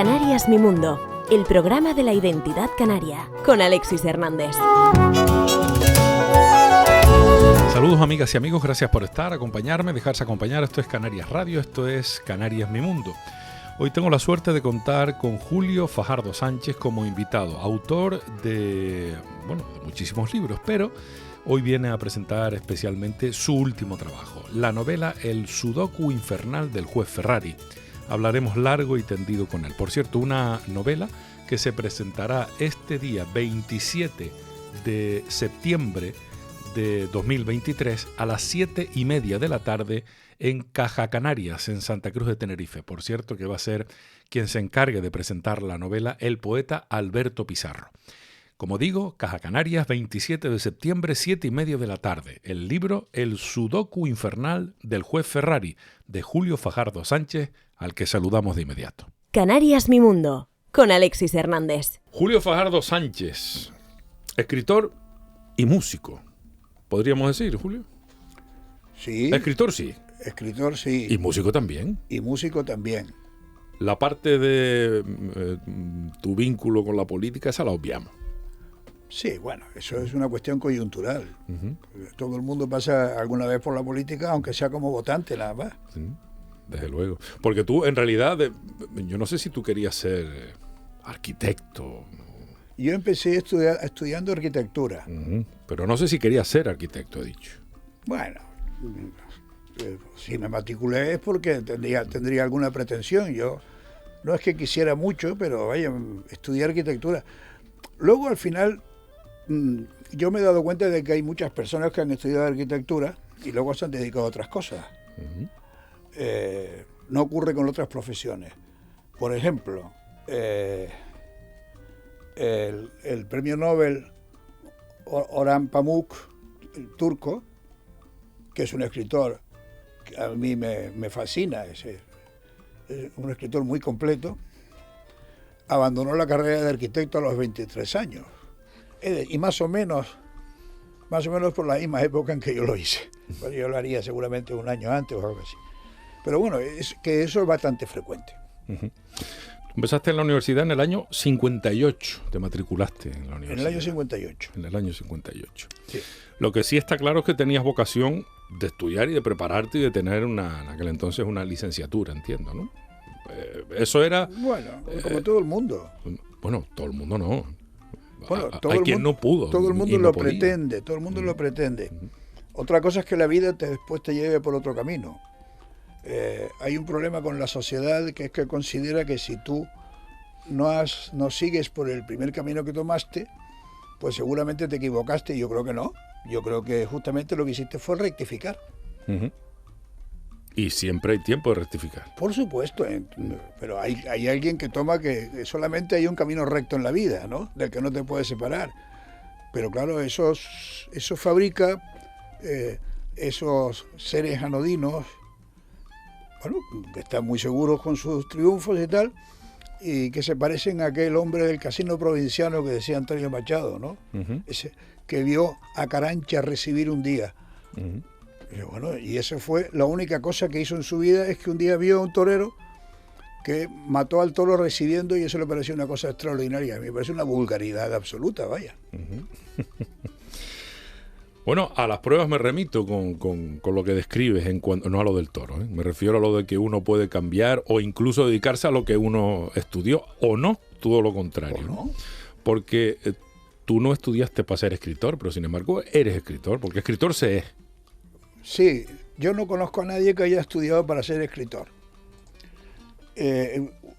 Canarias Mi Mundo, el programa de la identidad canaria, con Alexis Hernández. Saludos amigas y amigos, gracias por estar, acompañarme, dejarse acompañar. Esto es Canarias Radio, esto es Canarias Mi Mundo. Hoy tengo la suerte de contar con Julio Fajardo Sánchez como invitado, autor de muchísimos libros, pero hoy viene a presentar especialmente su último trabajo, la novela El Sudoku Infernal del juez Ferrari. Hablaremos largo y tendido con él. Por cierto, una novela que se presentará este día 27 de septiembre de 2023 a las 7:30 de la tarde en Caja Canarias, en Santa Cruz de Tenerife. Por cierto, que va a ser quien se encargue de presentar la novela, el poeta Alberto Pizarro. Como digo, Caja Canarias, 27 de septiembre, 7:30 de la tarde. El libro El Sudoku Infernal del juez Ferrari, de Julio Fajardo Sánchez, al que saludamos de inmediato. Canarias Mi Mundo, con Alexis Hernández. Julio Fajardo Sánchez, escritor y músico, podríamos decir, Julio. Sí. Escritor sí. Escritor sí. Y músico también. Y músico también. La parte de tu vínculo con la política, esa la obviamos. Sí, bueno, eso es una cuestión coyuntural. Uh-huh. Todo el mundo pasa alguna vez por la política, aunque sea como votante nada más. Sí, desde luego. Porque tú, en realidad, yo no sé si tú querías ser arquitecto. Yo empecé estudiando arquitectura. Uh-huh. Pero no sé si querías ser arquitecto, he dicho. Bueno, si me matriculé es porque tendría alguna pretensión. Yo no es que quisiera mucho, pero vaya, estudié arquitectura. Luego, al final, yo me he dado cuenta de que hay muchas personas que han estudiado arquitectura y luego se han dedicado a otras cosas. Uh-huh. No ocurre con otras profesiones. Por ejemplo, el premio Nobel Orhan Pamuk, el turco, que es un escritor que a mí me fascina, es un escritor muy completo, abandonó la carrera de arquitecto a los 23 años. Y más o menos por la misma época en que yo lo hice. Bueno, yo lo haría seguramente un año antes o algo así. Pero bueno, es que eso es bastante frecuente. Uh-huh. Empezaste en la universidad en el año 58, te matriculaste en la universidad. En el año 58. En el año 58. Sí. Lo que sí está claro es que tenías vocación de estudiar y de prepararte y de tener en aquel entonces una licenciatura, entiendo, ¿no? Eso era... Bueno, como todo el mundo. Bueno, todo el mundo no. Bueno, hay quien no pudo. Todo el mundo lo pretende, todo el mundo lo pretende. Otra cosa es que la vida después te lleve por otro camino. Hay un problema con la sociedad que es que considera que si tú no sigues por el primer camino que tomaste, pues seguramente te equivocaste. Yo creo que no. Yo creo que justamente lo que hiciste fue rectificar. Uh-huh. Y siempre hay tiempo de rectificar. Por supuesto, pero hay alguien que toma que solamente hay un camino recto en la vida, ¿no? Del que no te puedes separar. Pero claro, eso fabrica esos seres anodinos, bueno, que están muy seguros con sus triunfos y tal, y que se parecen a aquel hombre del casino provinciano que decía Antonio Machado, ¿no? Uh-huh. Ese que vio a Carancha recibir un día. Uh-huh. Bueno, y esa fue la única cosa que hizo en su vida, es que un día vio a un torero que mató al toro recibiendo y eso le pareció una cosa extraordinaria. A mí me parece una vulgaridad absoluta, vaya. Uh-huh. Bueno, a las pruebas me remito con lo que describes, no a lo del toro, ¿eh? Me refiero a lo de que uno puede cambiar o incluso dedicarse a lo que uno estudió o no, todo lo contrario. ¿O no? Porque tú no estudiaste para ser escritor, pero sin embargo eres escritor, porque escritor se es. Sí, yo no conozco a nadie que haya estudiado para ser escritor.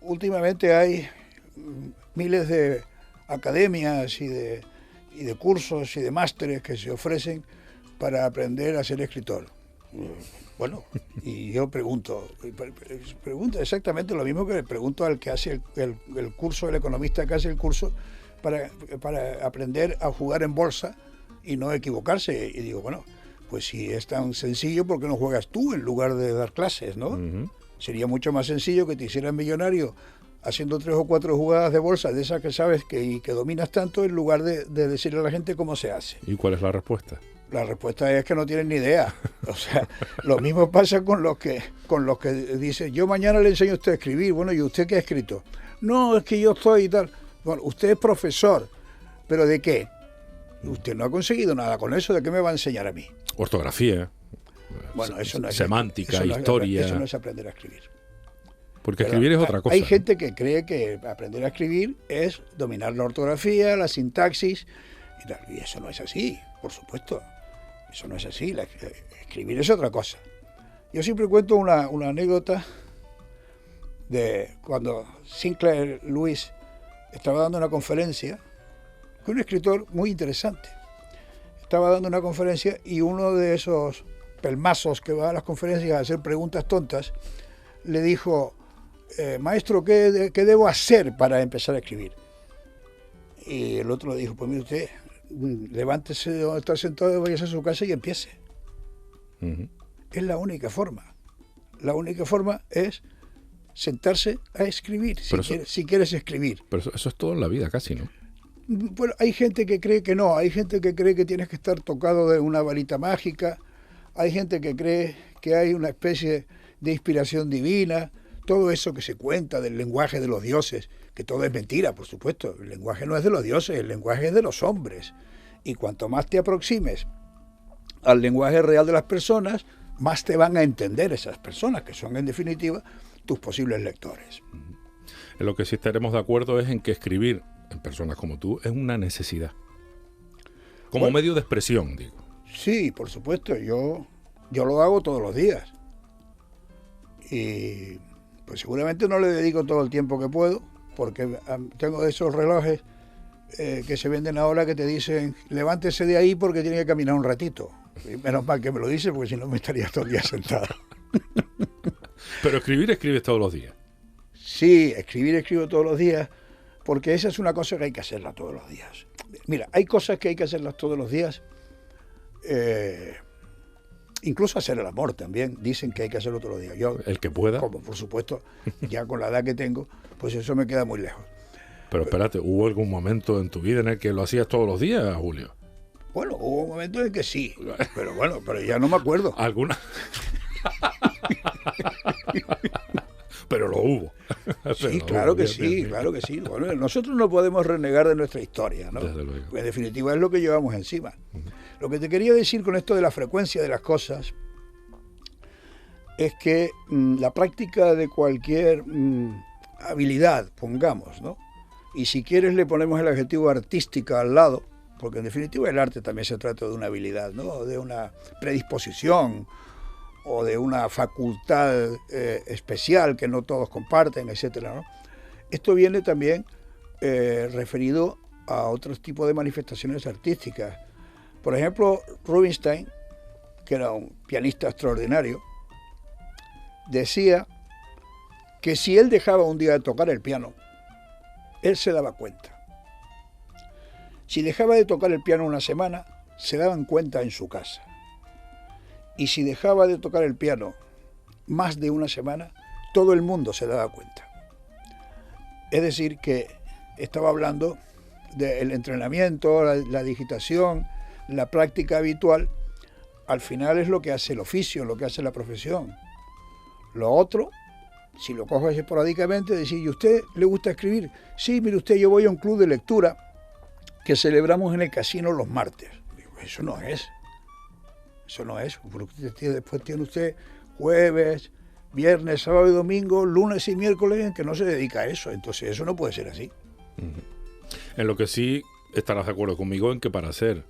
Últimamente hay miles de academias y de cursos y de másteres que se ofrecen para aprender a ser escritor. Bueno, y yo pregunto exactamente lo mismo que le pregunto al que hace el curso, el economista que hace el curso para aprender a jugar en bolsa y no equivocarse. Y digo, bueno, pues si es tan sencillo, ¿por qué no juegas tú en lugar de dar clases, no? Uh-huh. Sería mucho más sencillo que te hicieras millonario haciendo 3 o 4 jugadas de bolsa de esas que sabes y que dominas tanto, en lugar de decirle a la gente cómo se hace. ¿Y cuál es la respuesta? La respuesta es que no tienen ni idea. O sea, lo mismo pasa con los que dicen, yo mañana le enseño a usted a escribir. Bueno, ¿y usted qué ha escrito? No, es que yo estoy y tal. Bueno, usted es profesor, ¿pero de qué? Usted no ha conseguido nada con eso, ¿de qué me va a enseñar a mí? Ortografía. Bueno, eso no es semántica, eso no historia. Eso no es aprender a escribir. Porque escribir es otra cosa. Hay gente que cree que aprender a escribir es dominar la ortografía, la sintaxis y tal. Y eso no es así, por supuesto. Eso no es así. Escribir es otra cosa. Yo siempre cuento una anécdota de cuando Sinclair Lewis estaba dando una conferencia, con un escritor muy interesante. Estaba dando una conferencia y uno de esos pelmazos que va a las conferencias a hacer preguntas tontas le dijo, maestro, ¿qué debo hacer para empezar a escribir? Y el otro le dijo, pues mire usted, levántese de donde está sentado, váyase a su casa y empiece. Uh-huh. Es la única forma. La única forma es sentarse a escribir, si quieres escribir. Pero eso es todo en la vida casi, ¿no? Bueno, hay gente que cree que no, hay gente que cree que tienes que estar tocado de una varita mágica, hay gente que cree que hay una especie de inspiración divina, todo eso que se cuenta del lenguaje de los dioses, que todo es mentira, por supuesto. El lenguaje no es de los dioses, el lenguaje es de los hombres. Y cuanto más te aproximes al lenguaje real de las personas, más te van a entender esas personas, que son en definitiva tus posibles lectores. En lo que sí estaremos de acuerdo es en que escribir en personas como tú es una necesidad. Como medio de expresión, digo. Sí, por supuesto. Yo lo hago todos los días. Y pues seguramente no le dedico todo el tiempo que puedo, porque tengo esos relojes que se venden ahora que te dicen, levántese de ahí porque tiene que caminar un ratito. Y menos mal que me lo dice, porque si no me estaría todo el día sentado. Pero escribes todos los días. Sí, escribo todos los días, porque esa es una cosa que hay que hacerla todos los días. Mira, hay cosas que hay que hacerlas todos los días, incluso hacer el amor también, dicen que hay que hacerlo todos los días. Yo, el que pueda. Como por supuesto, ya con la edad que tengo, pues eso me queda muy lejos. Pero espérate, ¿hubo algún momento en tu vida en el que lo hacías todos los días, Julio? Bueno, hubo un momento en que sí, pero ya no me acuerdo. ¿Alguna? Pero lo hubo. Sí, claro que sí, claro que sí. Bueno, nosotros no podemos renegar de nuestra historia, ¿no? Desde luego. En definitiva es lo que llevamos encima. Uh-huh. Lo que te quería decir con esto de la frecuencia de las cosas es que la práctica de cualquier habilidad, pongamos, ¿no? Y si quieres le ponemos el adjetivo artística al lado, porque en definitiva el arte también se trata de una habilidad, ¿no? De una predisposición o de una facultad especial que no todos comparten, etcétera, ¿no? Esto viene también referido a otros tipos de manifestaciones artísticas. Por ejemplo, Rubinstein, que era un pianista extraordinario, decía que si él dejaba un día de tocar el piano, él se daba cuenta. Si dejaba de tocar el piano una semana, se daban cuenta en su casa. Y si dejaba de tocar el piano más de una semana, todo el mundo se daba cuenta. Es decir, que estaba hablando del entrenamiento, la digitación, la práctica habitual. Al final es lo que hace el oficio, lo que hace la profesión. Lo otro, si lo coges esporádicamente, decir, ¿y usted le gusta escribir? Sí, mire usted, yo voy a un club de lectura que celebramos en el casino los martes. Digo, eso no es. Eso no es. Después tiene usted jueves, viernes, sábado y domingo, lunes y miércoles en que no se dedica a eso. Entonces eso no puede ser así. Uh-huh. En lo que sí estarás de acuerdo conmigo en que para ser,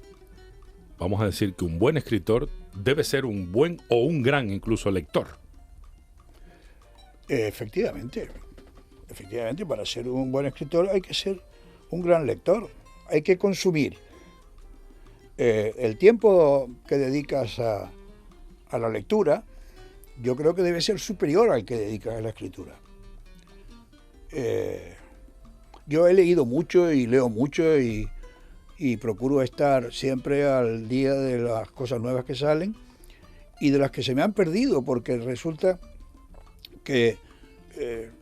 vamos a decir que un buen escritor debe ser un buen o un gran incluso lector. Efectivamente, para ser un buen escritor hay que ser un gran lector. Hay que consumir el tiempo que dedicas a la lectura, yo creo que debe ser superior al que dedicas a la escritura. Yo he leído mucho y leo mucho y procuro estar siempre al día de las cosas nuevas que salen y de las que se me han perdido, porque resulta que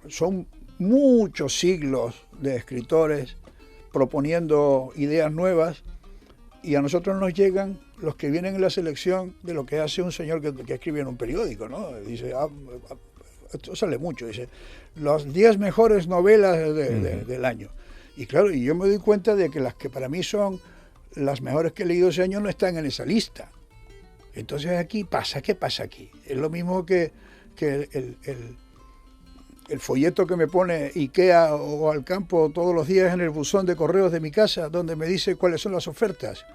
son muchos siglos de escritores proponiendo ideas nuevas y a nosotros nos llegan los que vienen en la selección de lo que hace un señor que escribe en un periódico, ¿no? Dice, esto sale mucho, dice, las 10 mejores novelas del año. Y claro, y yo me doy cuenta de que las que para mí son las mejores que he leído ese año no están en esa lista. Entonces aquí ¿qué pasa aquí? Es lo mismo que el folleto que me pone IKEA o Alcampo todos los días en el buzón de correos de mi casa, donde me dice cuáles son las ofertas.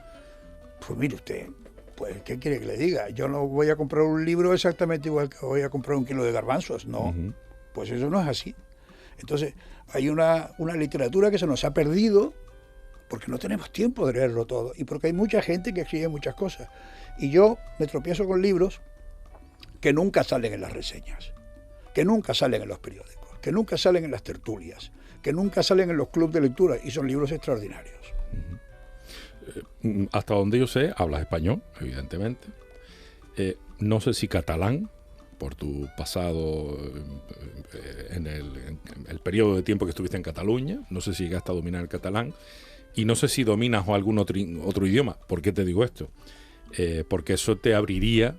Pues mire usted, pues ¿qué quiere que le diga? Yo no voy a comprar un libro exactamente igual que voy a comprar un kilo de garbanzos, no. Pues eso no es así. Entonces hay una literatura que se nos ha perdido porque no tenemos tiempo de leerlo todo y porque hay mucha gente que escribe muchas cosas. Y yo me tropiezo con libros que nunca salen en las reseñas, que nunca salen en los periódicos, que nunca salen en las tertulias, que nunca salen en los clubes de lectura, y son libros extraordinarios. Hasta donde yo sé, hablas español, evidentemente. No sé si catalán, por tu pasado en el periodo de tiempo que estuviste en Cataluña. No sé si llegaste a dominar el catalán. Y no sé si dominas o algún otro idioma. ¿Por qué te digo esto? Porque eso te abriría,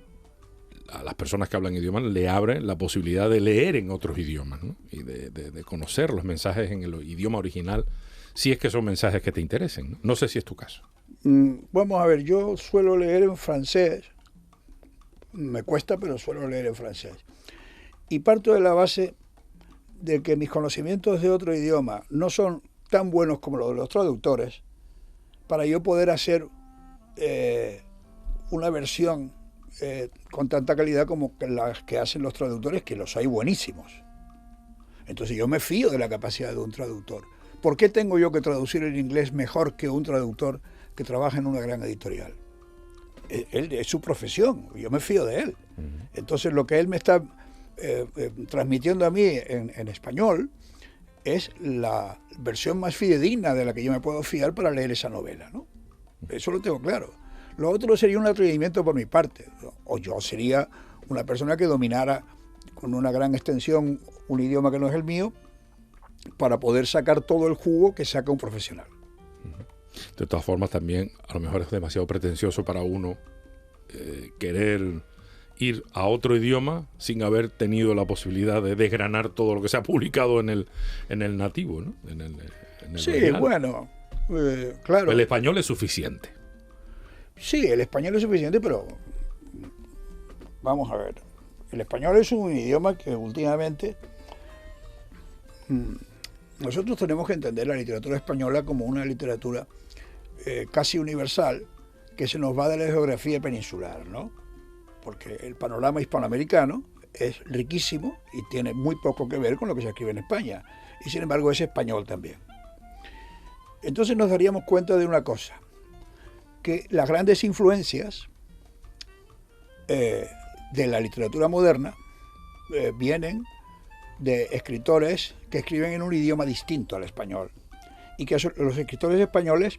a las personas que hablan idiomas, le abre la posibilidad de leer en otros idiomas, ¿no? Y de conocer los mensajes en el idioma original, si es que son mensajes que te interesen, ¿no? No sé si es tu caso. Vamos a ver, yo suelo leer en francés, me cuesta, pero suelo leer en francés. Y parto de la base de que mis conocimientos de otro idioma no son tan buenos como los de los traductores para yo poder hacer una versión con tanta calidad como las que hacen los traductores, que los hay buenísimos. Entonces yo me fío de la capacidad de un traductor. ¿Por qué tengo yo que traducir el inglés mejor que un traductor que trabaja en una gran editorial? Él es su profesión, yo me fío de él. Entonces lo que él me está transmitiendo a mí en español es la versión más fidedigna de la que yo me puedo fiar para leer esa novela, ¿no? Eso lo tengo claro. Lo otro sería un atrevimiento por mi parte, o yo sería una persona que dominara con una gran extensión un idioma que no es el mío para poder sacar todo el jugo que saca un profesional. De todas formas, también a lo mejor es demasiado pretencioso para uno querer ir a otro idioma sin haber tenido la posibilidad de desgranar todo lo que se ha publicado en el nativo, ¿no? En el sí, original. Bueno, claro. El español es suficiente. Sí, el español es suficiente, pero vamos a ver. El español es un idioma que últimamente nosotros tenemos que entender la literatura española como una literatura casi universal que se nos va de la geografía peninsular, ¿no? Porque el panorama hispanoamericano es riquísimo y tiene muy poco que ver con lo que se escribe en España, y sin embargo es español también. Entonces nos daríamos cuenta de una cosa, que las grandes influencias de la literatura moderna vienen de escritores que escriben en un idioma distinto al español, y que los escritores españoles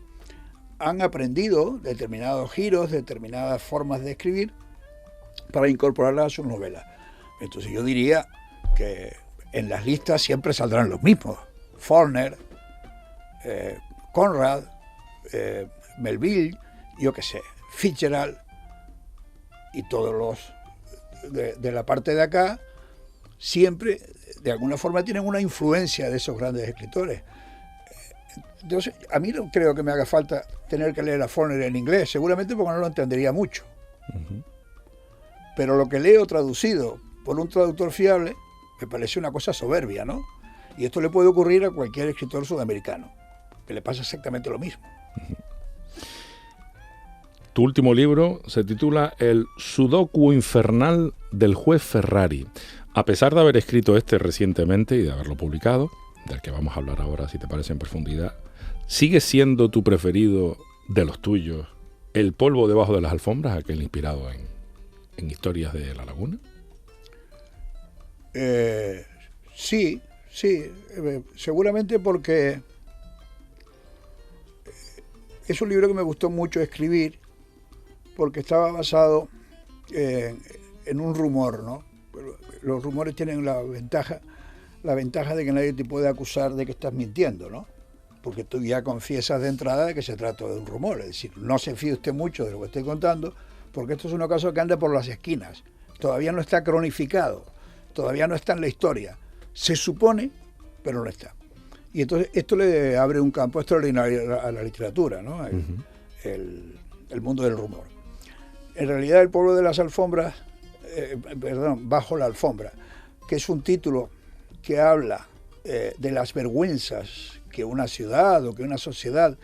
han aprendido determinados giros, determinadas formas de escribir para incorporarlas a sus novelas. Entonces yo diría que en las listas siempre saldrán los mismos: Faulkner, Conrad, Melville, yo qué sé, Fitzgerald, y todos los de la parte de acá siempre de alguna forma tienen una influencia de esos grandes escritores. Entonces, a mí no creo que me haga falta tener que leer a Faulkner en inglés, seguramente porque no lo entendería mucho. Pero lo que leo traducido por un traductor fiable me parece una cosa soberbia, ¿no? Y esto le puede ocurrir a cualquier escritor sudamericano, que le pasa exactamente lo mismo. Tu último libro se titula El Sudoku infernal del juez Ferrari. A pesar de haber escrito este recientemente y de haberlo publicado, del que vamos a hablar ahora, si te parece, en profundidad, ¿sigue siendo tu preferido de los tuyos El polvo debajo de las alfombras, aquel inspirado en historias de La Laguna? Sí, seguramente porque es un libro que me gustó mucho escribir, porque estaba basado en un rumor, ¿no? Los rumores tienen la ventaja de que nadie te puede acusar de que estás mintiendo, ¿no? porque tú ya confiesas de entrada de que se trata de un rumor. Es decir, no se fíe usted mucho de lo que estoy contando, porque esto es una cosa que anda por las esquinas. Todavía no está cronificado, todavía no está en la historia. Se supone, pero no está. Y entonces esto le abre un campo extraordinario a la literatura, ¿no? El mundo del rumor. En realidad, El pueblo de las alfombras, Bajo la alfombra, que es un título que habla de las vergüenzas que una ciudad o que una sociedad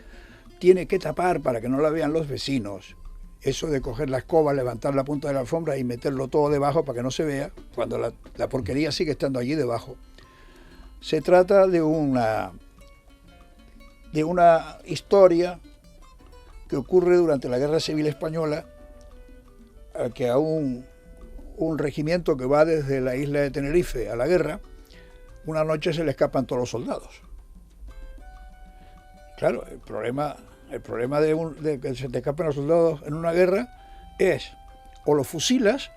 tiene que tapar para que no la vean los vecinos. Eso de coger la escoba, levantar la punta de la alfombra y meterlo todo debajo para que no se vea, cuando la porquería sigue estando allí debajo. Se trata de una historia que ocurre durante la Guerra Civil Española, que a un regimiento que va desde la isla de Tenerife a la guerra, una noche se le escapan todos los soldados. Claro, el problema de que se te escapen los soldados en una guerra es o los fusilas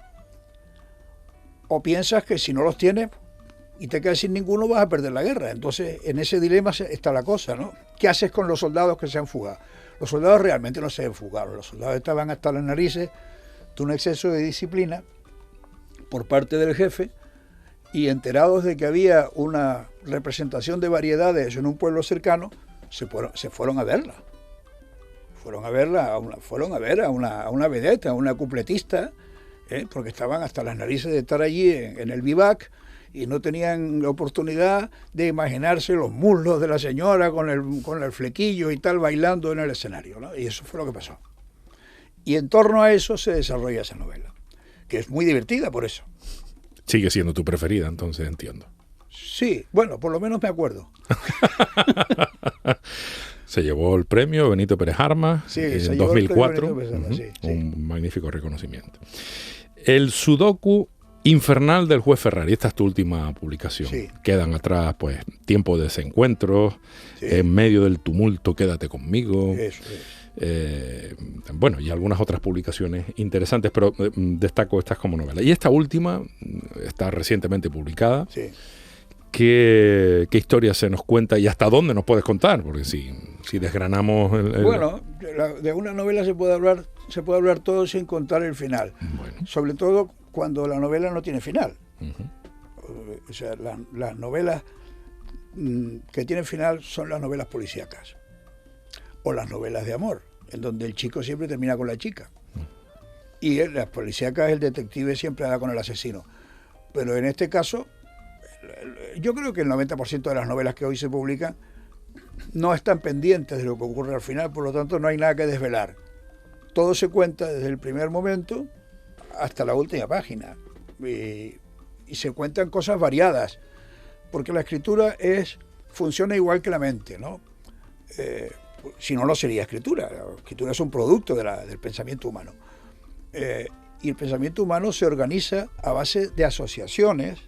o piensas que si no los tienes y te quedas sin ninguno vas a perder la guerra. Entonces en ese dilema está la cosa, ¿no? ¿Qué haces con los soldados que se han fugado? Los soldados realmente no se han fugado, los soldados estaban hasta las narices de un exceso de disciplina por parte del jefe, y enterados de que había una representación de variedades en un pueblo cercano, se fueron a verla. Fueron a ver a una vedette, a una cupletista, porque estaban hasta las narices de estar allí en el vivac y no tenían la oportunidad de imaginarse los muslos de la señora con el flequillo y tal bailando en el escenario, ¿no? Y eso fue lo que pasó. Y en torno a eso se desarrolla esa novela, que es muy divertida por eso. Sigue siendo tu preferida, entonces, entiendo. Sí, bueno, por lo menos me acuerdo. Se llevó el premio Benito Pérez Armas en 2004. Sí. Un magnífico reconocimiento. El Sudoku infernal del juez Ferrari, esta es tu última publicación. Sí. Quedan atrás, pues, Tiempo de desencuentros, En medio del tumulto, Quédate conmigo. Eso es. Bueno, y algunas otras publicaciones interesantes, pero destaco estas como novela. Y esta última está recientemente publicada. Sí. ¿Qué historia se nos cuenta y hasta dónde nos puedes contar? Porque si desgranamos Bueno, de una novela se puede hablar todo sin contar el final. Bueno. Sobre todo cuando la novela no tiene final. Uh-huh. O sea, las novelas que tienen final son las novelas policíacas o las novelas de amor, en donde el chico siempre termina con la chica. Y en las policíacas el detective siempre da con el asesino. Pero en este caso, yo creo que el 90% de las novelas que hoy se publican no están pendientes de lo que ocurre al final, por lo tanto no hay nada que desvelar. Todo se cuenta desde el primer momento hasta la última página. Y se cuentan cosas variadas, porque la escritura funciona igual que la mente, ¿no? Si no, no sería escritura. La escritura es un producto del pensamiento humano. Y el pensamiento humano se organiza a base de asociaciones,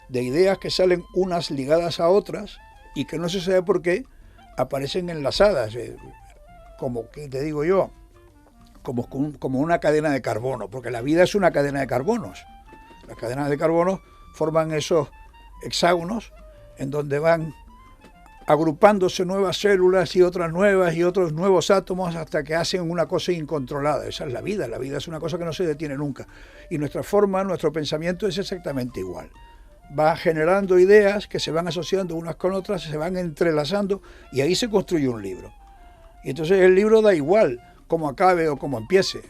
de ideas que salen unas ligadas a otras y que no se sabe por qué aparecen enlazadas, como que te digo yo, como una cadena de carbono, porque la vida es una cadena de carbonos. Las cadenas de carbono forman esos hexágonos en donde van agrupándose nuevas células y otras nuevas y otros nuevos átomos hasta que hacen una cosa incontrolada. Esa es la vida es una cosa que no se detiene nunca. Y nuestra forma, nuestro pensamiento es exactamente igual. Va generando ideas que se van asociando unas con otras, se van entrelazando y ahí se construye un libro. Y entonces el libro da igual cómo acabe o cómo empiece.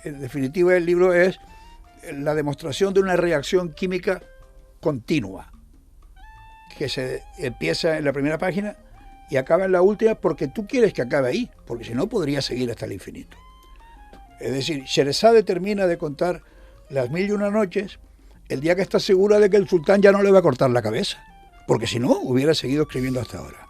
En definitiva, el libro es la demostración de una reacción química continua, que se empieza en la primera página y acaba en la última porque tú quieres que acabe ahí, porque si no podría seguir hasta el infinito. Es decir, Sherazade termina de contar las 1001 noches el día que está segura de que el sultán ya no le va a cortar la cabeza, porque si no, hubiera seguido escribiendo hasta ahora.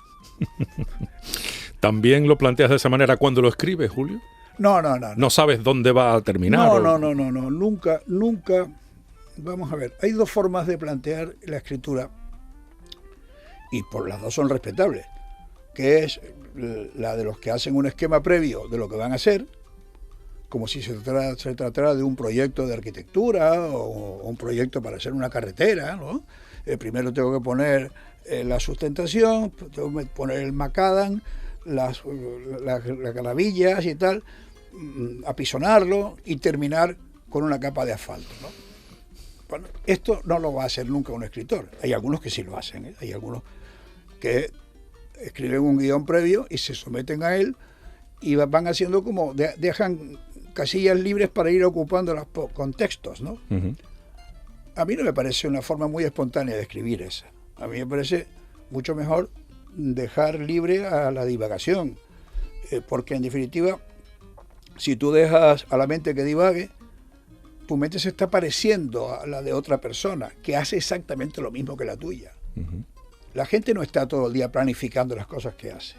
¿También lo planteas de esa manera cuando lo escribes, Julio? No. ¿No sabes dónde va a terminar? No, nunca. Vamos a ver, hay dos formas de plantear la escritura y por las dos son respetables, que es la de los que hacen un esquema previo de lo que van a hacer, como si se tratara de un proyecto de arquitectura o un proyecto para hacer una carretera, ¿no? Primero tengo que poner la sustentación, poner el macadam, las calavillas y tal, apisonarlo y terminar con una capa de asfalto, ¿no? Bueno, esto no lo va a hacer nunca un escritor. Hay algunos que sí lo hacen, ¿eh? Hay algunos que escriben un guión previo y se someten a él y van haciendo como, dejan casillas libres para ir ocupando los contextos, ¿no? Uh-huh. A mí no me parece una forma muy espontánea de escribir esa. A mí me parece mucho mejor dejar libre a la divagación, porque en definitiva, si tú dejas a la mente que divague, tu mente se está pareciendo a la de otra persona, que hace exactamente lo mismo que la tuya. Uh-huh. La gente no está todo el día planificando las cosas que hace.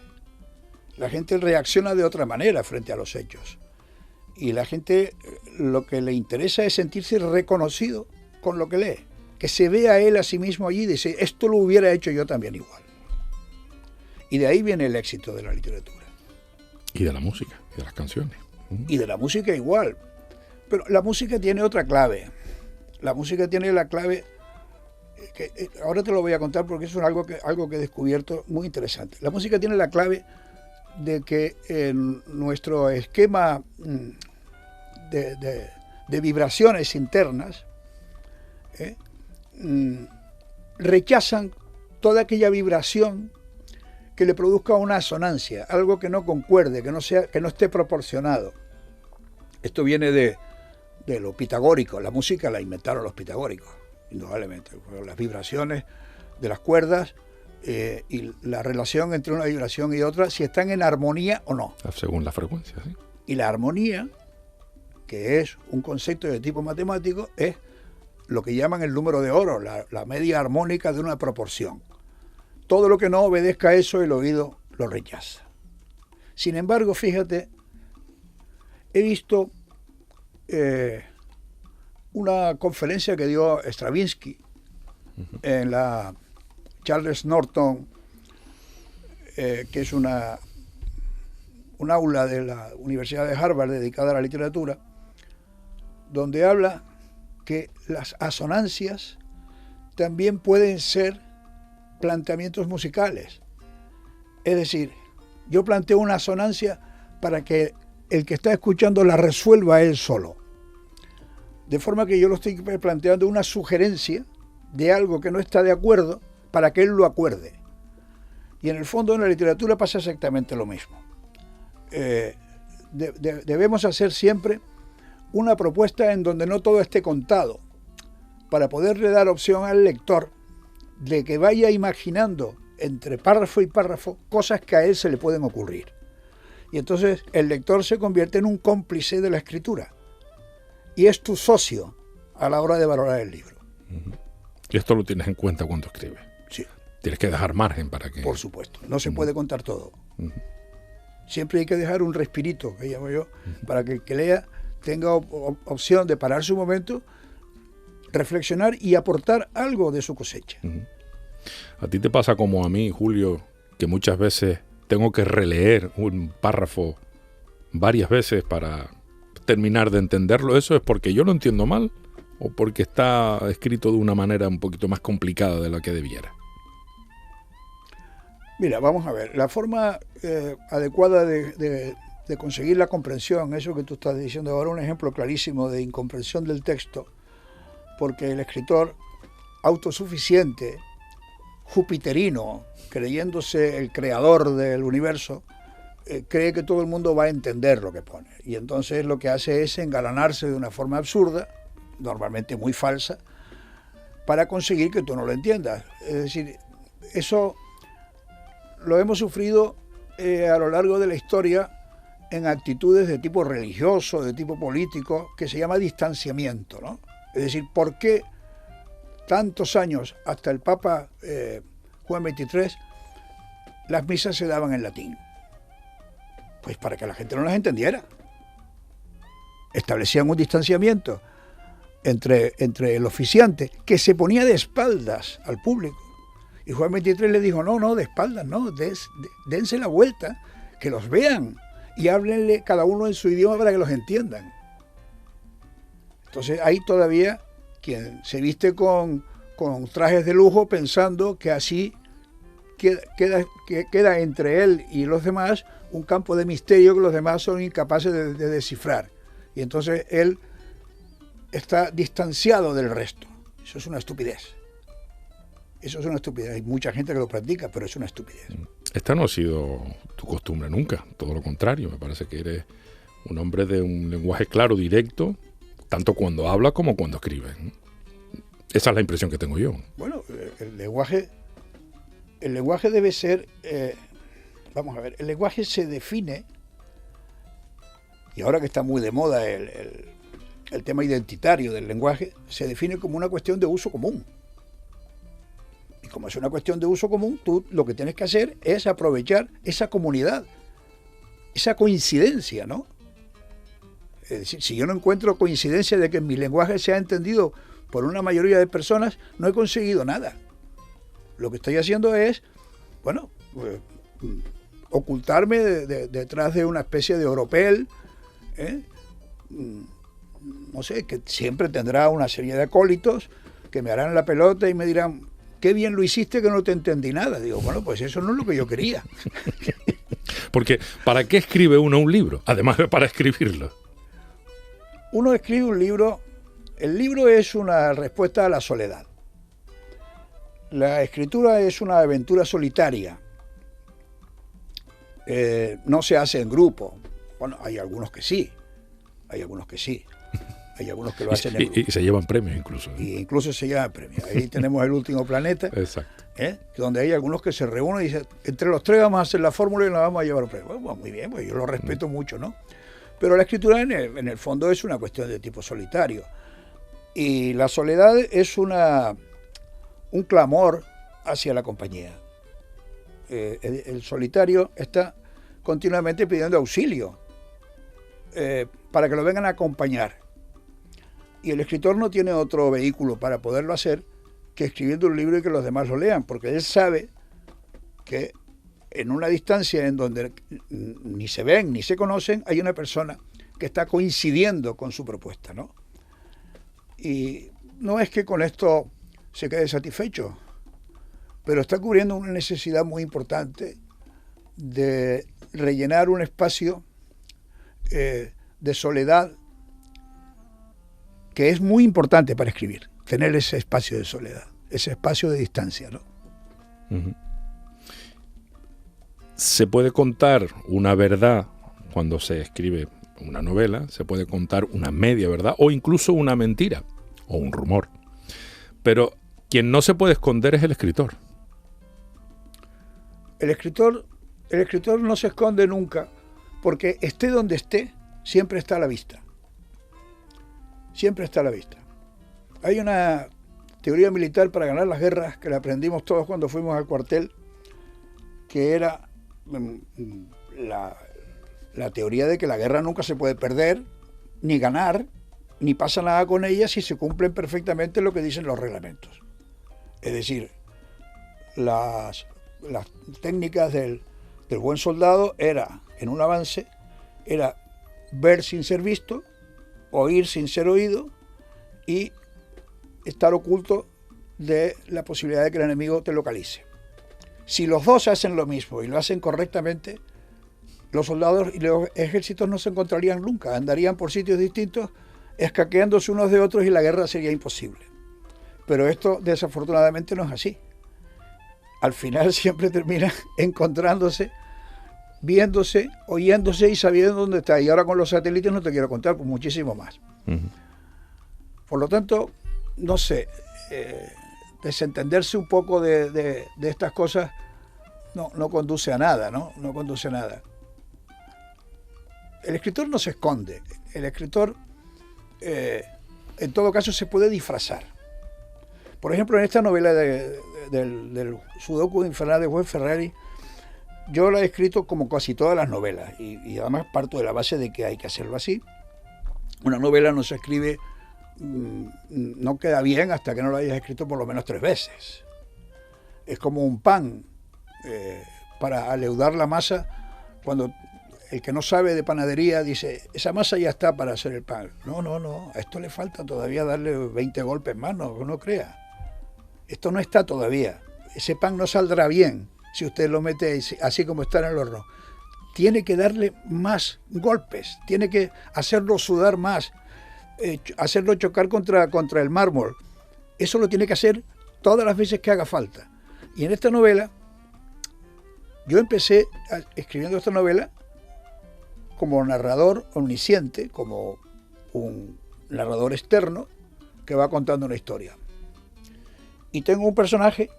La gente reacciona de otra manera frente a los hechos. Y la gente lo que le interesa es sentirse reconocido con lo que lee. Que se vea a él a sí mismo allí y dice, esto lo hubiera hecho yo también igual. Y de ahí viene el éxito de la literatura. Y de la música, y de las canciones. Uh-huh. Y de la música igual. Pero la música tiene otra clave. La música tiene la clave que ahora te lo voy a contar porque es algo que he descubierto muy interesante. La música tiene la clave de que en nuestro esquema de vibraciones internas rechazan toda aquella vibración que le produzca una asonancia, algo que no concuerde, que no esté proporcionado. Esto viene de lo pitagórico. La música la inventaron los pitagóricos, indudablemente. Las vibraciones de las cuerdas y la relación entre una vibración y otra, si están en armonía o no. Según la frecuencia, ¿sí? Y la armonía, que es un concepto de tipo matemático, es lo que llaman el número de oro, la media armónica de una proporción. Todo lo que no obedezca a eso, el oído lo rechaza. Sin embargo, fíjate, he visto una conferencia que dio Stravinsky en la Charles Norton, que es un aula de la Universidad de Harvard dedicada a la literatura, donde habla que las asonancias también pueden ser planteamientos musicales. Es decir, yo planteo una asonancia para que el que está escuchando la resuelva él solo. De forma que yo lo estoy planteando una sugerencia de algo que no está de acuerdo para que él lo acuerde. Y en el fondo en la literatura pasa exactamente lo mismo. Debemos hacer siempre una propuesta en donde no todo esté contado, para poderle dar opción al lector de que vaya imaginando entre párrafo y párrafo cosas que a él se le pueden ocurrir. Y entonces el lector se convierte en un cómplice de la escritura y es tu socio a la hora de valorar el libro. Uh-huh. Y esto lo tienes en cuenta cuando escribes. Sí. Tienes que dejar margen para que... Por supuesto, no se puede contar todo. Uh-huh. Siempre hay que dejar un respirito, que llamo yo, para que el que lea tenga opción de pararse un momento, reflexionar y aportar algo de su cosecha. Uh-huh. A ti te pasa como a mí, Julio, que muchas veces tengo que releer un párrafo varias veces para terminar de entenderlo. ¿Eso es porque yo lo entiendo mal o porque está escrito de una manera un poquito más complicada de la que debiera? Mira, vamos a ver, la forma adecuada de conseguir la comprensión, eso que tú estás diciendo ahora, un ejemplo clarísimo de incomprensión del texto, porque el escritor autosuficiente, jupiterino, creyéndose el creador del universo, cree que todo el mundo va a entender lo que pone. Y entonces lo que hace es engalanarse de una forma absurda, normalmente muy falsa, para conseguir que tú no lo entiendas. Es decir, eso lo hemos sufrido a lo largo de la historia en actitudes de tipo religioso, de tipo político, que se llama distanciamiento, ¿no? Es decir, ¿por qué tantos años hasta el Papa Juan XXIII las misas se daban en latín? Pues para que la gente no las entendiera. Establecían un distanciamiento entre el oficiante, que se ponía de espaldas al público. Y Juan XXIII le dijo, no, de espaldas, no, dense la vuelta, que los vean y háblenle cada uno en su idioma para que los entiendan. Entonces hay todavía quien se viste con trajes de lujo pensando que así queda entre él y los demás un campo de misterio que los demás son incapaces de descifrar. Y entonces él está distanciado del resto. Eso es una estupidez. Eso es una estupidez. Hay mucha gente que lo practica, pero es una estupidez. Esta no ha sido tu costumbre nunca, todo lo contrario. Me parece que eres un hombre de un lenguaje claro, directo, tanto cuando habla como cuando escribe. Esa es la impresión que tengo yo. Bueno, el lenguaje debe ser... vamos a ver, el lenguaje se define, y ahora que está muy de moda el tema identitario del lenguaje, se define como una cuestión de uso común. Y como es una cuestión de uso común, tú lo que tienes que hacer es aprovechar esa comunidad, esa coincidencia, ¿no? Es decir, si yo no encuentro coincidencia de que mi lenguaje sea entendido por una mayoría de personas, no he conseguido nada. Lo que estoy haciendo es, bueno, ocultarme detrás de una especie de oropel, no sé, que siempre tendrá una serie de acólitos que me harán la pelota y me dirán, qué bien lo hiciste que no te entendí nada. Digo, bueno, pues eso no es lo que yo quería. Porque, ¿para qué escribe uno un libro? Además de para escribirlo. Uno escribe un libro, el libro es una respuesta a la soledad. La escritura es una aventura solitaria. No se hace en grupo. Bueno, hay algunos que sí. Hay algunos que lo hacen en grupo. Y se llevan premios incluso. Y incluso se llevan premios. Ahí tenemos El Último Planeta. Exacto. Donde hay algunos que se reúnen y dicen, entre los tres vamos a hacer la fórmula y la vamos a llevar a premio. Bueno, muy bien, pues yo lo respeto mucho, ¿no? Pero la escritura en el fondo es una cuestión de tipo solitario. Y la soledad es un clamor hacia la compañía. El solitario está continuamente pidiendo auxilio para que lo vengan a acompañar. Y el escritor no tiene otro vehículo para poderlo hacer que escribiendo un libro y que los demás lo lean, porque él sabe que en una distancia en donde ni se ven ni se conocen, hay una persona que está coincidiendo con su propuesta, ¿no? Y no es que con esto se quede satisfecho, pero está cubriendo una necesidad muy importante de rellenar un espacio de soledad que es muy importante para escribir, tener ese espacio de soledad, ese espacio de distancia, ¿no? Uh-huh. Se puede contar una verdad cuando se escribe una novela, se puede contar una media verdad o incluso una mentira o un rumor. Pero quien no se puede esconder es el escritor. El escritor no se esconde nunca, porque esté donde esté, siempre está a la vista. Siempre está a la vista. Hay una teoría militar para ganar las guerras que la aprendimos todos cuando fuimos al cuartel, que era la teoría de que la guerra nunca se puede perder, ni ganar, ni pasa nada con ella si se cumplen perfectamente lo que dicen los reglamentos. Es decir, las técnicas del buen soldado era, en un avance, era ver sin ser visto, oír sin ser oído y estar oculto de la posibilidad de que el enemigo te localice. Si los dos hacen lo mismo y lo hacen correctamente, los soldados y los ejércitos no se encontrarían nunca, andarían por sitios distintos, escaqueándose unos de otros y la guerra sería imposible. Pero esto desafortunadamente no es así. Al final siempre termina encontrándose, viéndose, oyéndose y sabiendo dónde está. Y ahora con los satélites no te quiero contar, pues muchísimo más. Uh-huh. Por lo tanto, no sé, desentenderse un poco de estas cosas no conduce a nada, ¿no? No conduce a nada. El escritor no se esconde. El escritor, en todo caso, se puede disfrazar. Por ejemplo, en esta novela del Sudoku Infernal de Juan Ferrari, yo la he escrito como casi todas las novelas y además parto de la base de que hay que hacerlo así. Una novela no se escribe, no queda bien hasta que no la hayas escrito por lo menos 3 veces. Es como un pan, para aleudar la masa, cuando el que no sabe de panadería dice, esa masa ya está para hacer el pan. No, a esto le falta todavía darle 20 golpes más, no crea. Esto no está todavía. Ese pan no saldrá bien si usted lo mete así como está en el horno. Tiene que darle más golpes, tiene que hacerlo sudar más, hacerlo chocar contra el mármol. Eso lo tiene que hacer todas las veces que haga falta. Y en esta novela, yo empecé escribiendo esta novela como narrador omnisciente, como un narrador externo que va contando una historia. Y tengo un personaje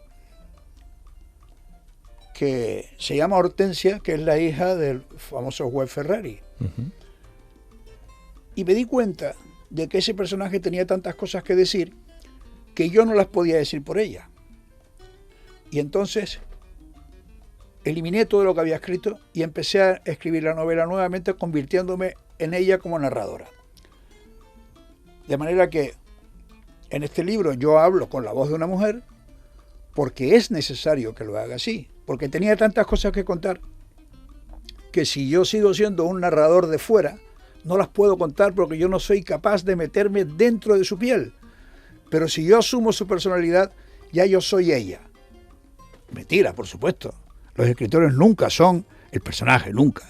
que se llama Hortensia, que es la hija del famoso juez Ferrari. Uh-huh. Y me di cuenta de que ese personaje tenía tantas cosas que decir que yo no las podía decir por ella. Y entonces eliminé todo lo que había escrito y empecé a escribir la novela nuevamente, convirtiéndome en ella como narradora. De manera que en este libro yo hablo con la voz de una mujer porque es necesario que lo haga así, porque tenía tantas cosas que contar que si yo sigo siendo un narrador de fuera, no las puedo contar porque yo no soy capaz de meterme dentro de su piel. Pero si yo asumo su personalidad, ya yo soy ella. Mentira, por supuesto. Los escritores nunca son el personaje, nunca.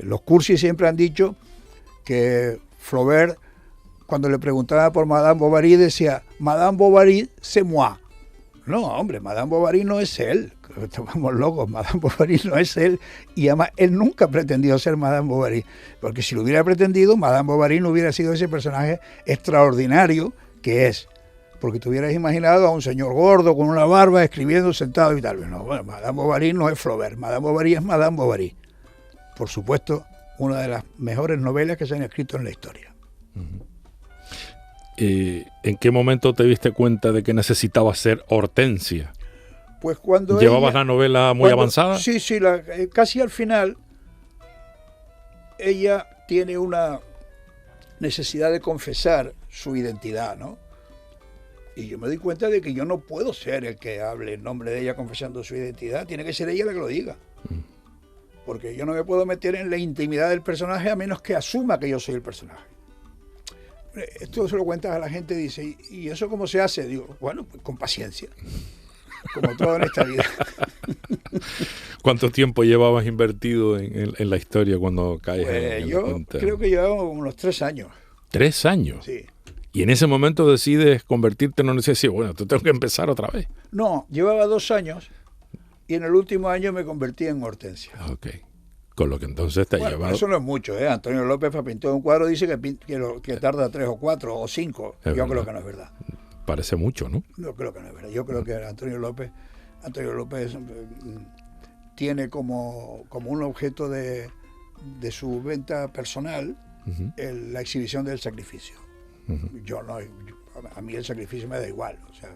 Los cursis siempre han dicho que Flaubert, cuando le preguntaba por Madame Bovary, decía, Madame Bovary, c'est moi. No, hombre, Madame Bovary no es él. Estamos locos, Madame Bovary no es él. Y además, él nunca pretendió ser Madame Bovary. Porque si lo hubiera pretendido, Madame Bovary no hubiera sido ese personaje extraordinario que es. Porque te hubieras imaginado a un señor gordo con una barba escribiendo sentado y tal. No, bueno, Madame Bovary no es Flaubert. Madame Bovary es Madame Bovary. Por supuesto, una de las mejores novelas que se han escrito en la historia. Uh-huh. ¿En qué momento te diste cuenta de que necesitabas ser Hortensia? Pues cuando ¿Llevabas la novela muy avanzada? Sí, casi al final ella tiene una necesidad de confesar su identidad, ¿no? Y yo me doy cuenta de que yo no puedo ser el que hable en nombre de ella confesando su identidad, tiene que ser ella la que lo diga. Porque yo no me puedo meter en la intimidad del personaje a menos que asuma que yo soy el personaje. Esto se lo cuentas a la gente y dice, ¿y eso cómo se hace? Digo, bueno, pues con paciencia, como todo en esta vida. ¿Cuánto tiempo llevabas invertido en la historia cuando caes en yo creo que llevaba unos 3 años. ¿3 años? Sí. Y en ese momento decides convertirte en una necesidad, bueno, tú tengo que empezar otra vez. No, llevaba 2 años y en el último año me convertí en Hortensia. Ok. Con lo que entonces te lleva. Eso no es mucho, ¿eh? Antonio López para pintar un cuadro dice que tarda 3 o 4 o 5. Yo creo que no es verdad. Parece mucho, ¿no? No creo que no es verdad. Yo creo que Antonio López tiene como un objeto de su venta personal uh-huh. La exhibición del sacrificio. Uh-huh. A mí el sacrificio me da igual. O sea,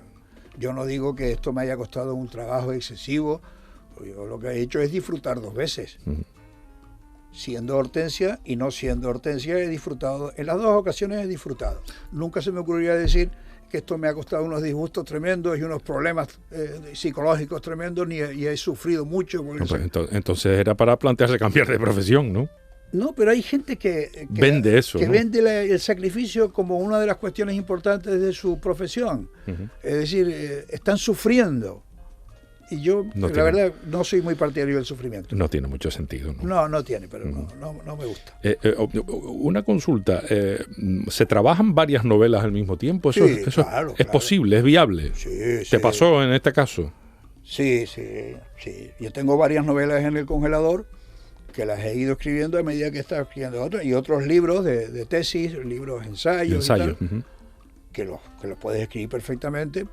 yo no digo que esto me haya costado un trabajo excesivo. Yo lo que he hecho es disfrutar 2 veces. Uh-huh. Siendo Hortensia y no siendo Hortensia, he disfrutado. En las 2 ocasiones he disfrutado. Nunca se me ocurriría decir que esto me ha costado unos disgustos tremendos y unos problemas psicológicos tremendos, y he sufrido mucho. No, pues entonces era para plantearse cambiar de profesión, ¿no? No, pero hay gente que vende eso, que ¿no? vende el sacrificio como una de las cuestiones importantes de su profesión. Uh-huh. Es decir, están sufriendo. Y yo, verdad, no soy muy partidario del sufrimiento. No tiene mucho sentido, ¿no? No tiene, pero no me gusta. Una consulta. ¿Se trabajan varias novelas al mismo tiempo? ¿Eso claro. ¿Es posible? ¿Es viable? Sí. ¿Te pasó en este caso? Sí. Yo tengo varias novelas en el congelador que las he ido escribiendo a medida que estaba escribiendo otras. Y otros libros de tesis, libros, ensayos. Uh-huh. que los puedes escribir perfectamente.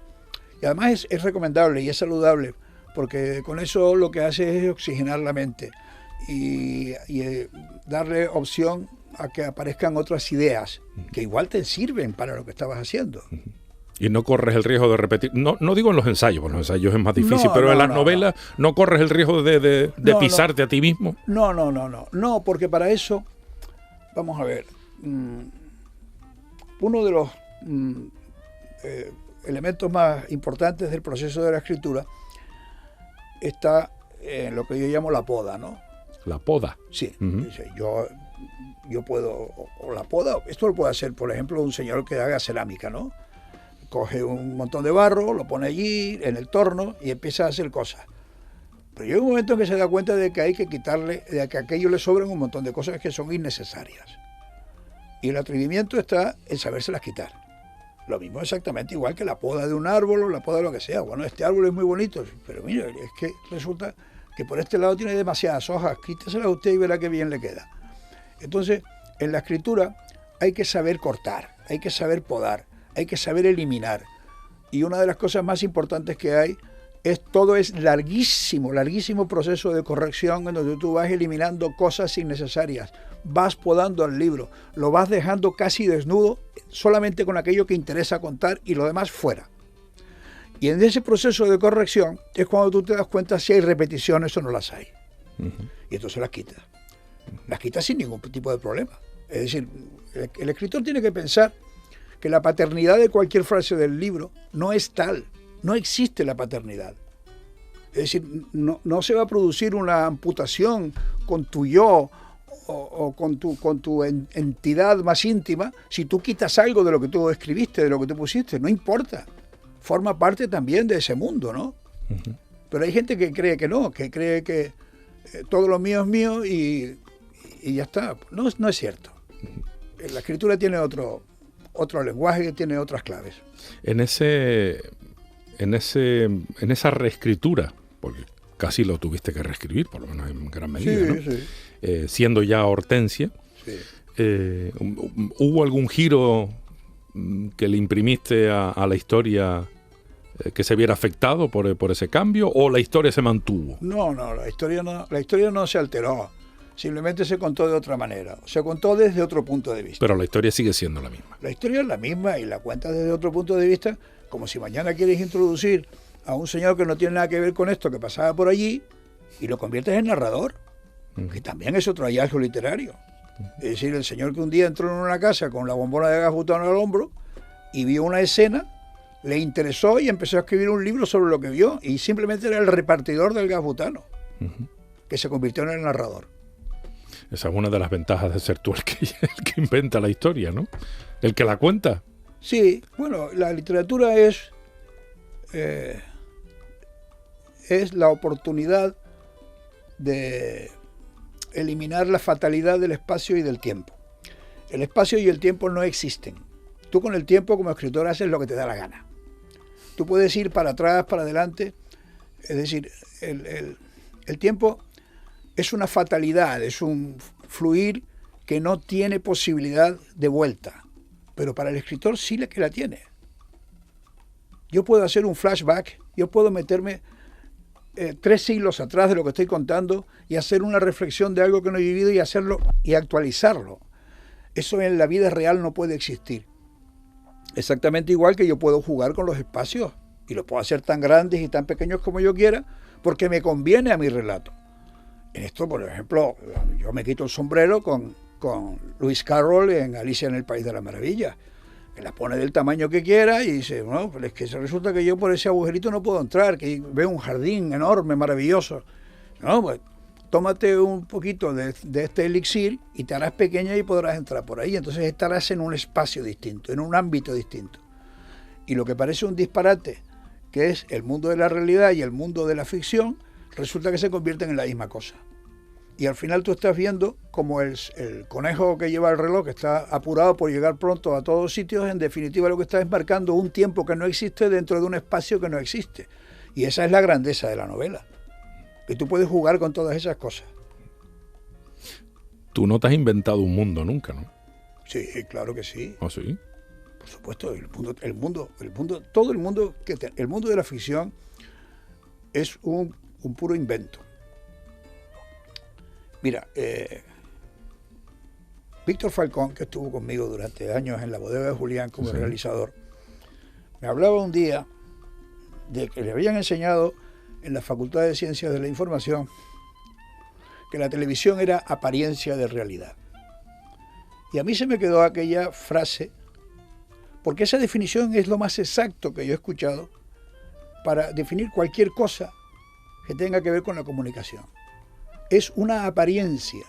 Y además es recomendable y es saludable, porque con eso lo que hace es oxigenar la mente y darle opción a que aparezcan otras ideas que igual te sirven para lo que estabas haciendo. Y no corres el riesgo de repetir, no digo en los ensayos, porque en los ensayos es más difícil, pero en las novelas no corres el riesgo de pisarte a ti mismo. No, porque para eso, vamos a ver, uno de los elementos más importantes del proceso de la escritura está en lo que yo llamo la poda, ¿no? ¿La poda? Sí. Uh-huh. Yo puedo, o la poda, esto lo puede hacer, por ejemplo, un señor que haga cerámica, ¿no? Coge un montón de barro, lo pone allí, en el torno, y empieza a hacer cosas. Pero llega un momento en que se da cuenta de que hay que quitarle, de que a aquello le sobran un montón de cosas que son innecesarias. Y el atrevimiento está en sabérselas quitar. Lo mismo exactamente igual que la poda de un árbol o la poda de lo que sea. Bueno, este árbol es muy bonito, pero mira, es que resulta que por este lado tiene demasiadas hojas, quíteselas usted y verá qué bien le queda. Entonces, en la escritura hay que saber cortar, hay que saber podar, hay que saber eliminar. Y una de las cosas más importantes que hay es larguísimo proceso de corrección en donde tú vas eliminando cosas innecesarias, vas podando al libro, lo vas dejando casi desnudo, solamente con aquello que interesa contar y lo demás fuera. Y en ese proceso de corrección es cuando tú te das cuenta si hay repeticiones o no las hay. Y entonces las quitas. Las quitas sin ningún tipo de problema. Es decir, el escritor tiene que pensar que la paternidad de cualquier frase del libro no es tal. No existe la paternidad. Es decir, no se va a producir una amputación con tu yo o con tu entidad más íntima si tú quitas algo de lo que tú escribiste, de lo que tú pusiste. No importa. Forma parte también de ese mundo, ¿no? Uh-huh. Pero hay gente que cree que no, que cree que todo lo mío es mío y ya está. No es cierto. Uh-huh. La escritura tiene otro lenguaje, tiene otras claves. En esa reescritura, porque casi lo tuviste que reescribir, por lo menos en gran medida, sí, ¿no? Sí. Siendo ya Hortensia, sí. ¿Hubo algún giro que le imprimiste a la historia que se viera afectado por ese cambio, o la historia se mantuvo? No, la historia no se alteró, simplemente se contó de otra manera, se contó desde otro punto de vista. Pero la historia sigue siendo la misma. La historia es la misma y la cuentas desde otro punto de vista, como si mañana quieres introducir a un señor que no tiene nada que ver con esto, que pasaba por allí, y lo conviertes en narrador, que también es otro hallazgo literario. Es decir, el señor que un día entró en una casa con la bombona de gas butano al hombro y vio una escena, le interesó y empezó a escribir un libro sobre lo que vio, y simplemente era el repartidor del gas butano, que se convirtió en el narrador. Esa es una de las ventajas de ser tú el que inventa la historia, ¿no? El que la cuenta. Sí, bueno, la literatura es la oportunidad de eliminar la fatalidad del espacio y del tiempo. El espacio y el tiempo no existen. Tú con el tiempo como escritor haces lo que te da la gana. Tú puedes ir para atrás, para adelante. Es decir, el tiempo es una fatalidad, es un fluir que no tiene posibilidad de vuelta. Pero para el escritor sí que la tiene. Yo puedo hacer un flashback, yo puedo meterme 3 siglos atrás de lo que estoy contando y hacer una reflexión de algo que no he vivido y hacerlo y actualizarlo. Eso en la vida real no puede existir. Exactamente igual que yo puedo jugar con los espacios y los puedo hacer tan grandes y tan pequeños como yo quiera porque me conviene a mi relato. En esto, por ejemplo, yo me quito el sombrero con Lewis Carroll en Alicia en el País de las Maravillas, que la pone del tamaño que quiera y dice, no, pero es que resulta que yo por ese agujerito no puedo entrar, que veo un jardín enorme, maravilloso. No, pues tómate un poquito de este elixir y te harás pequeña y podrás entrar por ahí. Entonces estarás en un espacio distinto, en un ámbito distinto. Y lo que parece un disparate, que es el mundo de la realidad y el mundo de la ficción, resulta que se convierten en la misma cosa. Y al final tú estás viendo como el conejo que lleva el reloj, que está apurado por llegar pronto a todos sitios, en definitiva lo que está es marcando un tiempo que no existe dentro de un espacio que no existe. Y esa es la grandeza de la novela, que tú puedes jugar con todas esas cosas. Tú no te has inventado un mundo nunca, ¿no? Sí, claro que sí. ¿Ah, sí? Por supuesto, todo el mundo de la ficción es un puro invento. Mira, Víctor Falcón, que estuvo conmigo durante años en la bodega de Julián como realizador, me hablaba un día de que le habían enseñado en la Facultad de Ciencias de la Información que la televisión era apariencia de realidad. Y a mí se me quedó aquella frase, porque esa definición es lo más exacto que yo he escuchado para definir cualquier cosa que tenga que ver con la comunicación. Es una apariencia,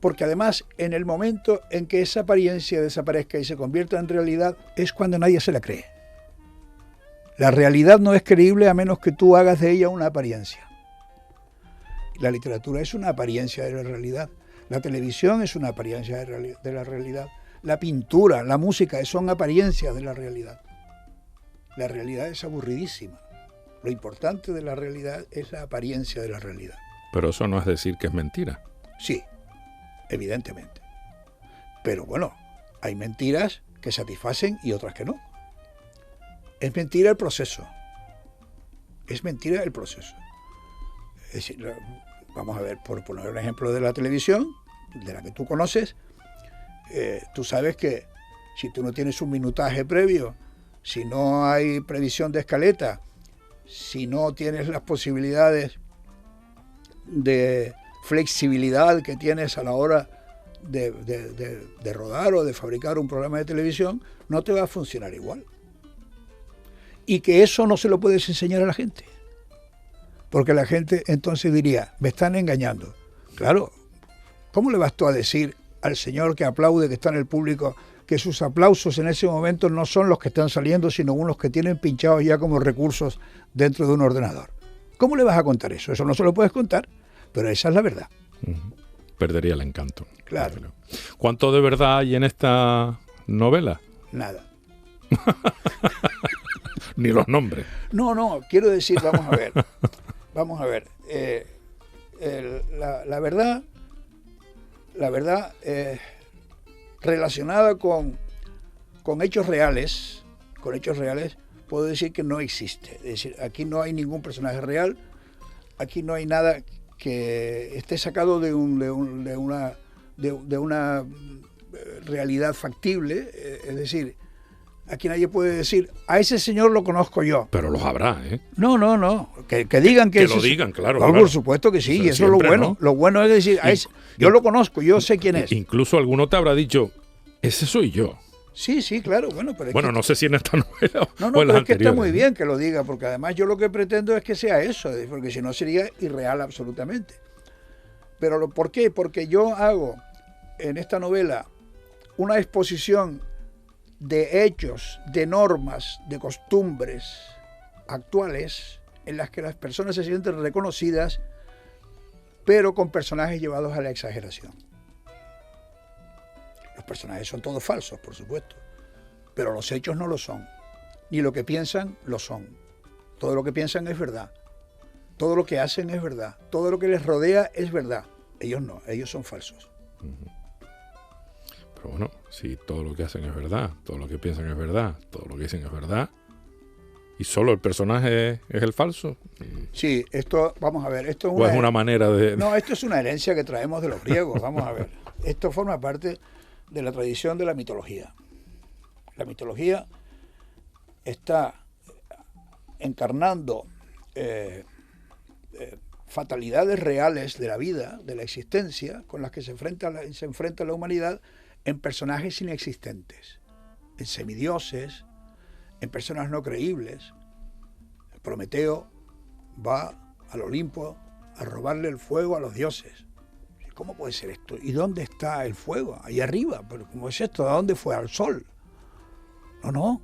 porque además en el momento en que esa apariencia desaparezca y se convierta en realidad es cuando nadie se la cree. La realidad no es creíble a menos que tú hagas de ella una apariencia. La literatura es una apariencia de la realidad. La televisión es una apariencia de la realidad. La pintura, la música son apariencias de la realidad. La realidad es aburridísima. Lo importante de la realidad es la apariencia de la realidad. Pero eso no es decir que es mentira. Sí, evidentemente. Pero bueno, hay mentiras que satisfacen y otras que no. Es mentira el proceso. Es mentira el proceso. Es decir, vamos a ver, por poner un ejemplo de la televisión, de la que tú conoces, tú sabes que si tú no tienes un minutaje previo, si no hay previsión de escaleta, si no tienes las posibilidades de flexibilidad que tienes a la hora de rodar o de fabricar un programa de televisión, no te va a funcionar igual. Y que eso no se lo puedes enseñar a la gente. Porque la gente entonces diría, me están engañando. Claro, ¿cómo le vas tú a decir al señor que aplaude, que está en el público, que sus aplausos en ese momento no son los que están saliendo, sino unos que tienen pinchados ya como recursos dentro de un ordenador? ¿Cómo le vas a contar eso? Eso no se lo puedes contar, pero esa es la verdad. Perdería el encanto. Claro. ¿Cuánto de verdad hay en esta novela? Nada. Ni los nombres. No, quiero decir, vamos a ver. La verdad relacionada con hechos reales, puedo decir que no existe. Es decir, aquí no hay ningún personaje real, aquí no hay nada que esté sacado de una realidad factible, es decir, aquí nadie puede decir, a ese señor lo conozco yo. Pero los habrá, ¿eh? No. Que digan que lo digan, claro. No, claro. Por supuesto que sí, y eso es lo bueno. ¿No? Lo bueno es decir, yo lo conozco, yo sé quién es. Incluso alguno te habrá dicho, ese soy yo. Sí, claro. Bueno, no sé si en esta novela no, o en pero las es que está muy anteriores. bien que lo diga, porque además yo lo que pretendo es que sea eso, porque si no sería irreal absolutamente. Pero ¿por qué? Porque yo hago en esta novela una exposición de hechos, de normas, de costumbres actuales en las que las personas se sienten reconocidas, pero con personajes llevados a la exageración. Los personajes son todos falsos, por supuesto, pero los hechos no lo son. Ni lo que piensan lo son. Todo lo que piensan es verdad. Todo lo que hacen es verdad. Todo lo que les rodea es verdad. Ellos no, ellos son falsos. Pero bueno, si todo lo que hacen es verdad, todo lo que piensan es verdad, todo lo que dicen es verdad, y solo el personaje es el falso. Sí, esto, vamos a ver, esto es una manera de... No, esto es una herencia que traemos de los griegos, vamos a ver. Esto forma parte de la tradición de la mitología. La mitología está encarnando fatalidades reales de la vida, de la existencia, con las que se enfrenta la humanidad en personajes inexistentes, en semidioses, en personas no creíbles. Prometeo va al Olimpo a robarle el fuego a los dioses. ¿Cómo puede ser esto? ¿Y dónde está el fuego? Ahí arriba. ¿Pero cómo es esto? ¿A dónde fue? ¿Al sol? No.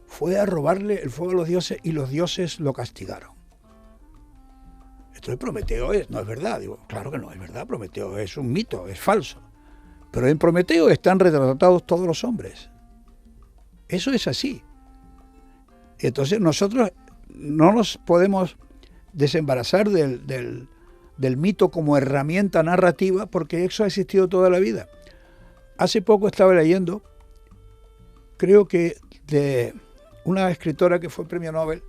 Fue a robarle el fuego a los dioses y los dioses lo castigaron. Esto de Prometeo no es verdad. Digo, claro que no es verdad. Prometeo es un mito, es falso. Pero en Prometeo están retratados todos los hombres. Eso es así. Entonces nosotros no nos podemos desembarazar del mito como herramienta narrativa, porque eso ha existido toda la vida. Hace poco estaba leyendo, creo que de una escritora que fue premio Nobel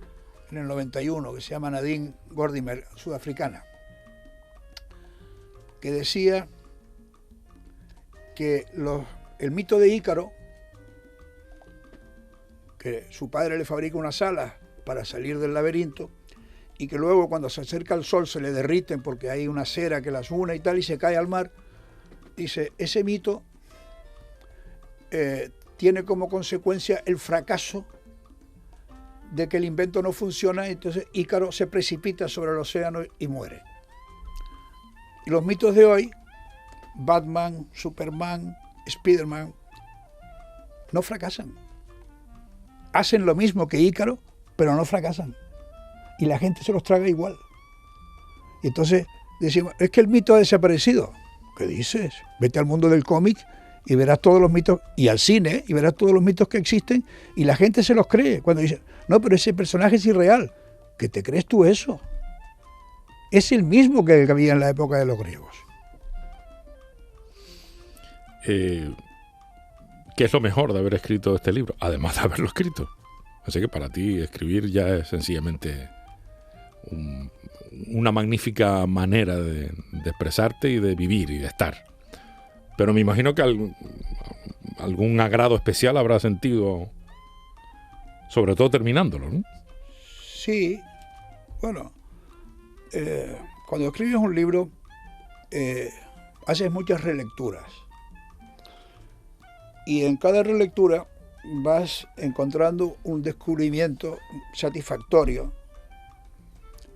en el 91, que se llama Nadine Gordimer, sudafricana, que decía que el mito de Ícaro, que su padre le fabrica unas alas para salir del laberinto, y que luego cuando se acerca al sol se le derriten porque hay una cera que las une y tal, y se cae al mar. Dice, ese mito tiene como consecuencia el fracaso de que el invento no funciona, entonces Ícaro se precipita sobre el océano y muere. Y los mitos de hoy, Batman, Superman, Spiderman, no fracasan. Hacen lo mismo que Ícaro, pero no fracasan. Y la gente se los traga igual. Y entonces decimos, es que el mito ha desaparecido. ¿Qué dices? Vete al mundo del cómic y verás todos los mitos, y al cine, y verás todos los mitos que existen, y la gente se los cree. Cuando dice, no, pero ese personaje es irreal. ¿Qué te crees tú eso? Es el mismo que el que había en la época de los griegos. ¿Qué es lo mejor de haber escrito este libro? Además de haberlo escrito. Así que para ti escribir ya es sencillamente una magnífica manera de expresarte y de vivir y de estar. Pero me imagino que algún agrado especial habrá sentido, sobre todo terminándolo, ¿no? Sí, bueno, cuando escribes un libro, haces muchas relecturas. Y en cada relectura vas encontrando un descubrimiento satisfactorio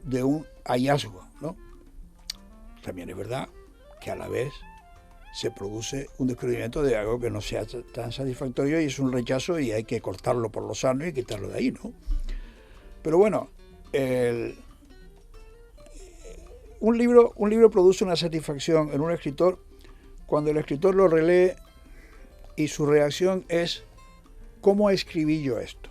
de un hallazgo, ¿no? También es verdad que a la vez se produce un descubrimiento de algo que no sea tan satisfactorio y es un rechazo y hay que cortarlo por lo sano y quitarlo de ahí, ¿no? Pero bueno, un libro produce una satisfacción en un escritor cuando el escritor lo relee y su reacción es ¿cómo escribí yo esto?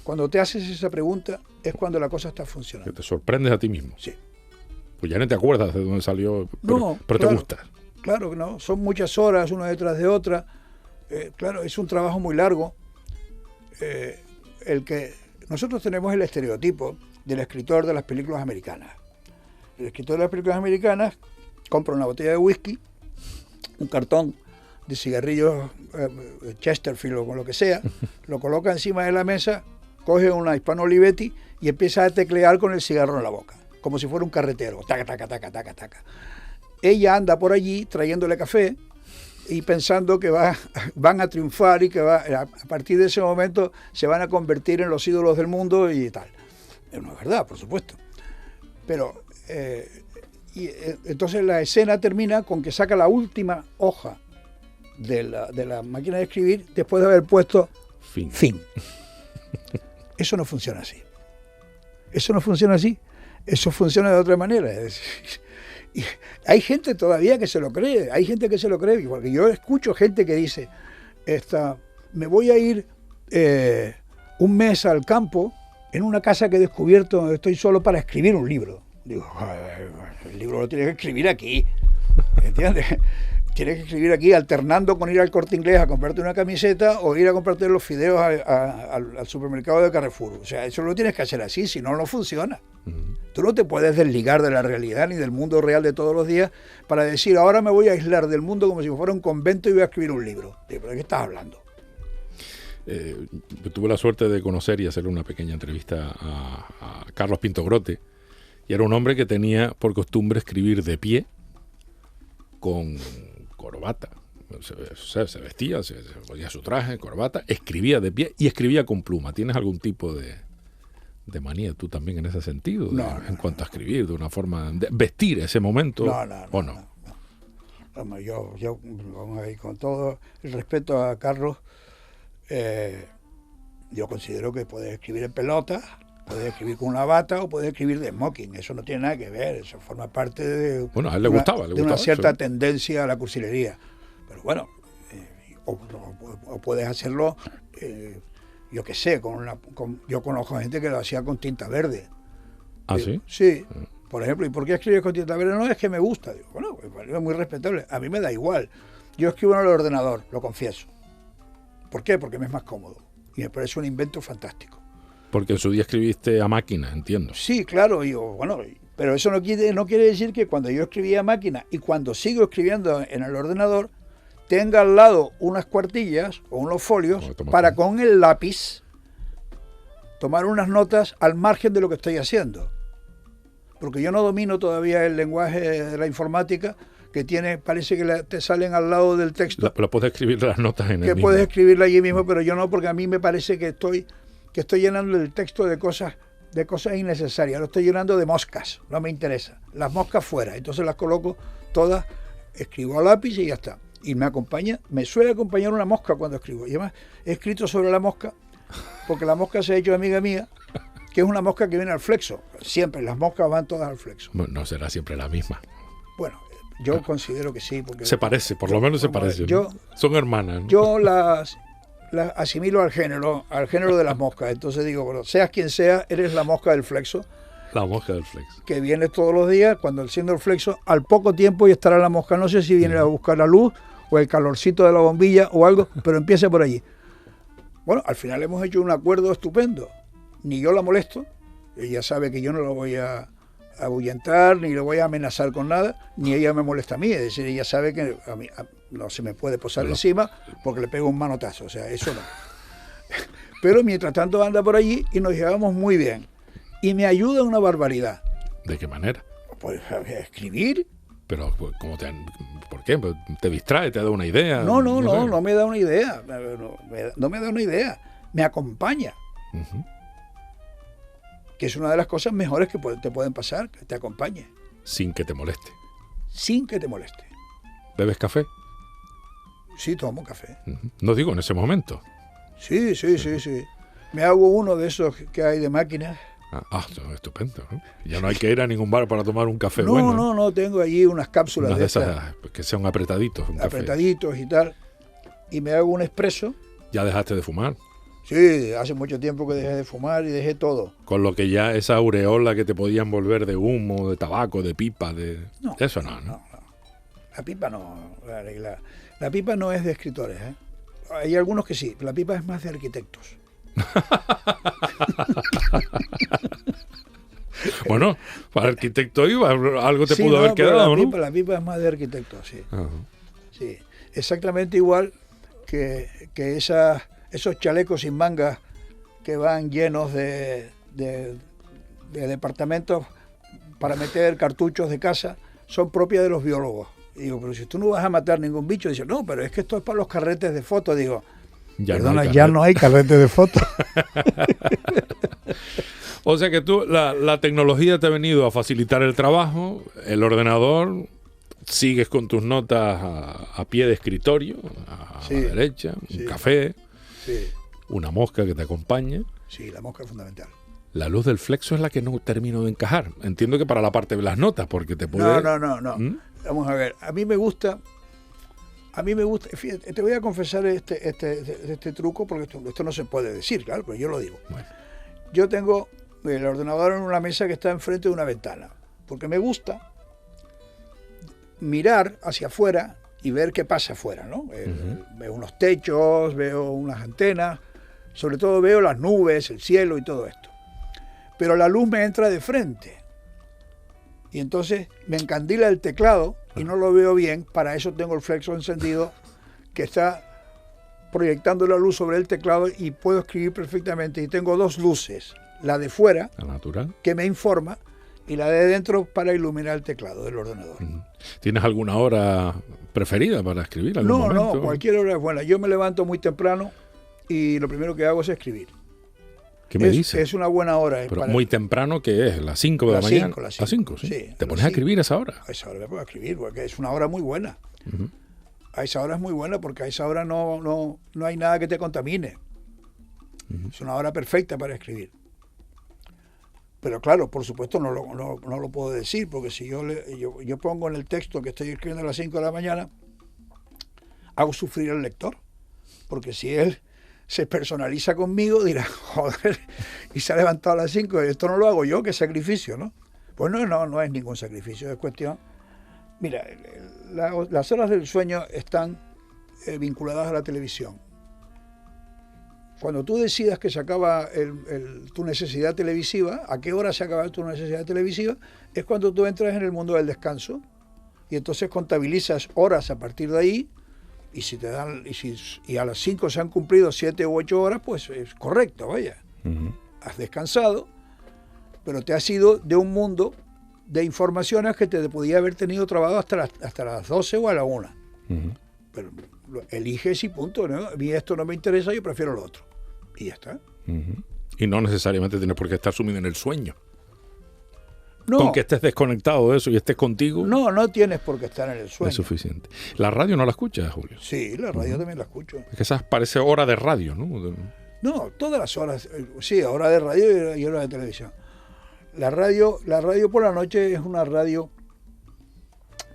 Cuando te haces esa pregunta es cuando la cosa está funcionando. Que te sorprendes a ti mismo. Sí. Pues ya no te acuerdas de dónde salió, pero claro, te gusta. Claro que no, son muchas horas una detrás de otra. Claro, es un trabajo muy largo. El que nosotros tenemos el estereotipo del escritor de las películas americanas. El escritor de las películas americanas compra una botella de whisky, un cartón de cigarrillos Chesterfield o con lo que sea, lo coloca encima de la mesa, coge una Hispano Olivetti y empieza a teclear con el cigarro en la boca, como si fuera un carretero, taca, taca, taca, taca, taca. Ella anda por allí trayéndole café y pensando que van a triunfar y que a partir de ese momento se van a convertir en los ídolos del mundo y tal. No es verdad, por supuesto. Pero entonces la escena termina con que saca la última hoja de la máquina de escribir después de haber puesto fin. Eso no funciona así. Eso no funciona así. Eso funciona de otra manera. Es decir, y hay gente todavía que se lo cree. Hay gente que se lo cree. Porque yo escucho gente que dice, me voy a ir un mes al campo en una casa que he descubierto donde estoy solo para escribir un libro. Digo, el libro lo tienes que escribir aquí. ¿Entiendes? Tienes que escribir aquí alternando con ir al Corte Inglés a comprarte una camiseta o ir a comprarte los fideos al supermercado de Carrefour. O sea, eso lo tienes que hacer así, si no, no funciona. Tú no te puedes desligar de la realidad ni del mundo real de todos los días para decir, ahora me voy a aislar del mundo como si fuera un convento y voy a escribir un libro. ¿Pero de qué estás hablando? Tuve la suerte de conocer y hacerle una pequeña entrevista a Carlos Pinto Grote, y era un hombre que tenía por costumbre escribir de pie con corbata. Se vestía, se ponía su traje, corbata, escribía de pie y escribía con pluma. ¿Tienes algún tipo de manía tú también en ese sentido? En cuanto a escribir, de una forma, de vestir ese momento. No, yo vamos a ir con todo el respeto a Carlos. Yo considero que puedes escribir en pelota, puedes escribir con una bata o puedes escribir de smoking. Eso no tiene nada que ver, eso forma parte de, bueno, a él le gustaba una cierta tendencia a la cursilería. Pero bueno, o puedes hacerlo, yo qué sé, yo conozco gente que lo hacía con tinta verde. ¿Ah, sí? Sí, por ejemplo. ¿Y por qué escribes con tinta verde? No, es que me gusta. Digo, bueno, es muy respetable. A mí me da igual. Yo escribo en el ordenador, lo confieso. ¿Por qué? Porque me es más cómodo. Y me parece un invento fantástico. Porque en su día escribiste a máquina, entiendo. Sí, claro, pero eso no quiere decir que cuando yo escribía a máquina y cuando sigo escribiendo en el ordenador, tenga al lado unas cuartillas o unos folios para con el lápiz tomar unas notas al margen de lo que estoy haciendo. Porque yo no domino todavía el lenguaje de la informática que parece que te salen al lado del texto. Pero puedes escribir las notas en el mismo. Que puedes escribirla allí mismo, pero yo no, porque a mí me parece que estoy llenando el texto de cosas innecesarias. Lo estoy llenando de moscas, no me interesa. Las moscas fuera, entonces las coloco todas, escribo a lápiz y ya está. Y me suele acompañar una mosca cuando escribo. Y además he escrito sobre la mosca, porque la mosca se ha hecho amiga mía, que es una mosca que viene al flexo. Siempre, las moscas van todas al flexo. Bueno, no será siempre la misma. Bueno, yo considero que sí. Porque Se parece, por lo menos se parece. Yo, son hermanas, ¿no? Yo las asimilo al género de las moscas. Entonces digo, bueno, seas quien sea, eres la mosca del flexo. La mosca del flexo. Que viene todos los días, cuando enciendo el flexo, al poco tiempo ya estará la mosca. No sé si viene a buscar la luz o el calorcito de la bombilla o algo, pero empieza por allí. Bueno, al final hemos hecho un acuerdo estupendo. Ni yo la molesto, ella sabe que yo no la voy a ahuyentar, ni le voy a amenazar con nada, ni ella me molesta a mí. Es decir, ella sabe que a mí no se me puede posar encima porque le pego un manotazo, o sea, eso no. Pero mientras tanto anda por allí y nos llevamos muy bien. Y me ayuda una barbaridad. ¿De qué manera? Pues a escribir. Pero, ¿por qué? ¿Te distrae? ¿Te da una idea? No me da una idea. No me da una idea. Me acompaña. Uh-huh. Que es una de las cosas mejores que te pueden pasar, que te acompañe. Sin que te moleste. Sin que te moleste. ¿Bebes café? Sí, tomo café. Uh-huh. No digo en ese momento. Sí. Me hago uno de esos que hay de máquinas. Estupendo, ¿no? Ya no hay que ir a ningún bar para tomar un café no, bueno. No, tengo allí unas cápsulas de esas que sean apretaditos. Apretaditos y tal. Y me hago un expreso. ¿Ya dejaste de fumar? Sí, hace mucho tiempo que dejé de fumar y dejé todo. Con lo que ya esa aureola que te podía envolver de humo, de tabaco, de pipa, No. Eso no. La pipa no. La pipa no es de escritores, ¿eh? Hay algunos que sí, la pipa es más de arquitectos. Bueno, para arquitecto algo te pudo haber quedado, ¿no? La pipa es más de arquitectos, sí. Uh-huh. Sí, exactamente igual que esos chalecos sin mangas que van llenos de departamentos para meter cartuchos de caza, son propias de los biólogos. Y digo, pero si tú no vas a matar ningún bicho, dice, no, pero es que esto es para los carretes de fotos. Digo, perdona, ya no hay carretes de fotos. O sea que tú, la tecnología te ha venido a facilitar el trabajo, el ordenador, sigues con tus notas a pie de escritorio, a la derecha, un café, una mosca que te acompaña. Sí, la mosca es fundamental. La luz del flexo es la que no termino de encajar. Entiendo que para la parte de las notas, porque te puede... No. ¿Mm? Vamos a ver, a mí me gusta, fíjate, te voy a confesar este truco, porque esto no se puede decir, claro, pero yo lo digo. Bueno. Yo tengo el ordenador en una mesa que está enfrente de una ventana, porque me gusta mirar hacia afuera y ver qué pasa afuera, ¿no? Uh-huh. Veo unos techos, veo unas antenas, sobre todo veo las nubes, el cielo y todo esto. Pero la luz me entra de frente. Y entonces me encandila el teclado y no lo veo bien. Para eso tengo el flexo encendido que está proyectando la luz sobre el teclado y puedo escribir perfectamente. Y tengo dos luces, la de fuera, la natural, que me informa, y la de dentro para iluminar el teclado del ordenador. ¿Tienes alguna hora preferida para escribir? No, cualquier hora es buena. Yo me levanto muy temprano y lo primero que hago es escribir. ¿Qué me dices? Es una buena hora. Pero muy temprano, ¿qué es? ¿Las 5 de la mañana? Las 5, sí. ¿Te pones a escribir a esa hora? A esa hora me pongo a escribir, porque es una hora muy buena. Uh-huh. A esa hora es muy buena porque a esa hora no hay nada que te contamine. Uh-huh. Es una hora perfecta para escribir. Pero claro, por supuesto no lo puedo decir, porque si yo pongo en el texto que estoy escribiendo a las 5 de la mañana, hago sufrir al lector. Porque si él se personaliza conmigo, dirá, joder, y se ha levantado a las 5, esto no lo hago yo, qué sacrificio, ¿no? Pues no es ningún sacrificio, es cuestión... Mira, las horas del sueño están vinculadas a la televisión. Cuando tú decidas que se acaba tu necesidad televisiva, ¿a qué hora se acaba tu necesidad televisiva? Es cuando tú entras en el mundo del descanso y entonces contabilizas horas a partir de ahí. Y si a las 5 se han cumplido 7 u 8 horas, pues es correcto, vaya. Uh-huh. Has descansado, pero te has ido de un mundo de informaciones que te podía haber tenido trabado hasta las 12 o a la 1. Uh-huh. Pero eliges y punto, ¿no? A mí esto no me interesa, yo prefiero lo otro. Y ya está. Uh-huh. Y no necesariamente tienes por qué estar sumido en el sueño. No. Con que estés desconectado de eso y estés contigo. No tienes por qué estar en el sueño. Es suficiente. ¿La radio no la escuchas, Julio? Sí, la radio también la escucho. Es que esa parece hora de radio, ¿no? No, todas las horas, sí, hora de radio y hora de televisión. La radio por la noche es una radio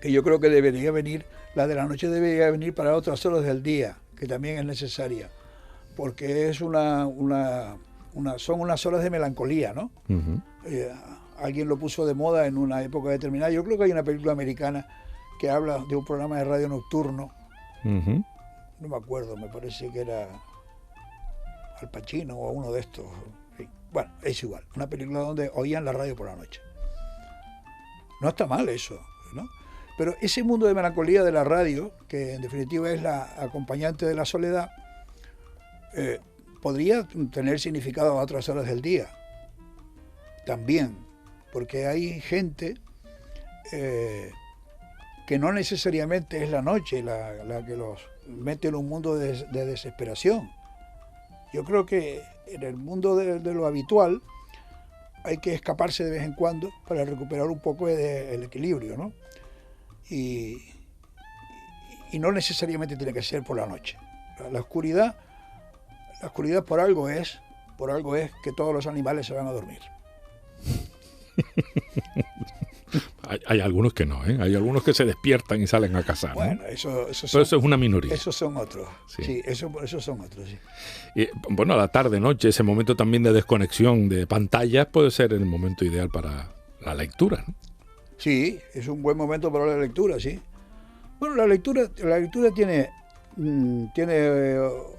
que yo creo que debería venir, la de la noche debería venir para otras horas del día, que también es necesaria, porque es son unas horas de melancolía, ¿no? Ujú. Alguien lo puso de moda en una época determinada. Yo creo que hay una película americana que habla de un programa de radio nocturno, Ujú. no me acuerdo, me parece que era Al Pacino o uno de estos. Sí. Bueno, es igual, una película donde oían la radio por la noche. No está mal eso, ¿no? Pero ese mundo de melancolía de la radio, que en definitiva es la acompañante de la soledad, podría tener significado a otras horas del día. También, porque hay gente que no necesariamente es la noche la que los mete en un mundo de desesperación. Yo creo que en el mundo de lo habitual hay que escaparse de vez en cuando para recuperar un poco el equilibrio, ¿no? Y no necesariamente tiene que ser por la noche. La oscuridad por algo es que todos los animales se van a dormir. Hay algunos que no, ¿eh? Hay algunos que se despiertan y salen a cazar, ¿no? Bueno, Pero eso es una minoría. Esos son otros. Sí. Sí, esos son otros, sí. Y, bueno, la tarde, noche, ese momento también de desconexión de pantallas puede ser el momento ideal para la lectura, ¿no? Sí, es un buen momento para la lectura, sí. Bueno, la lectura tiene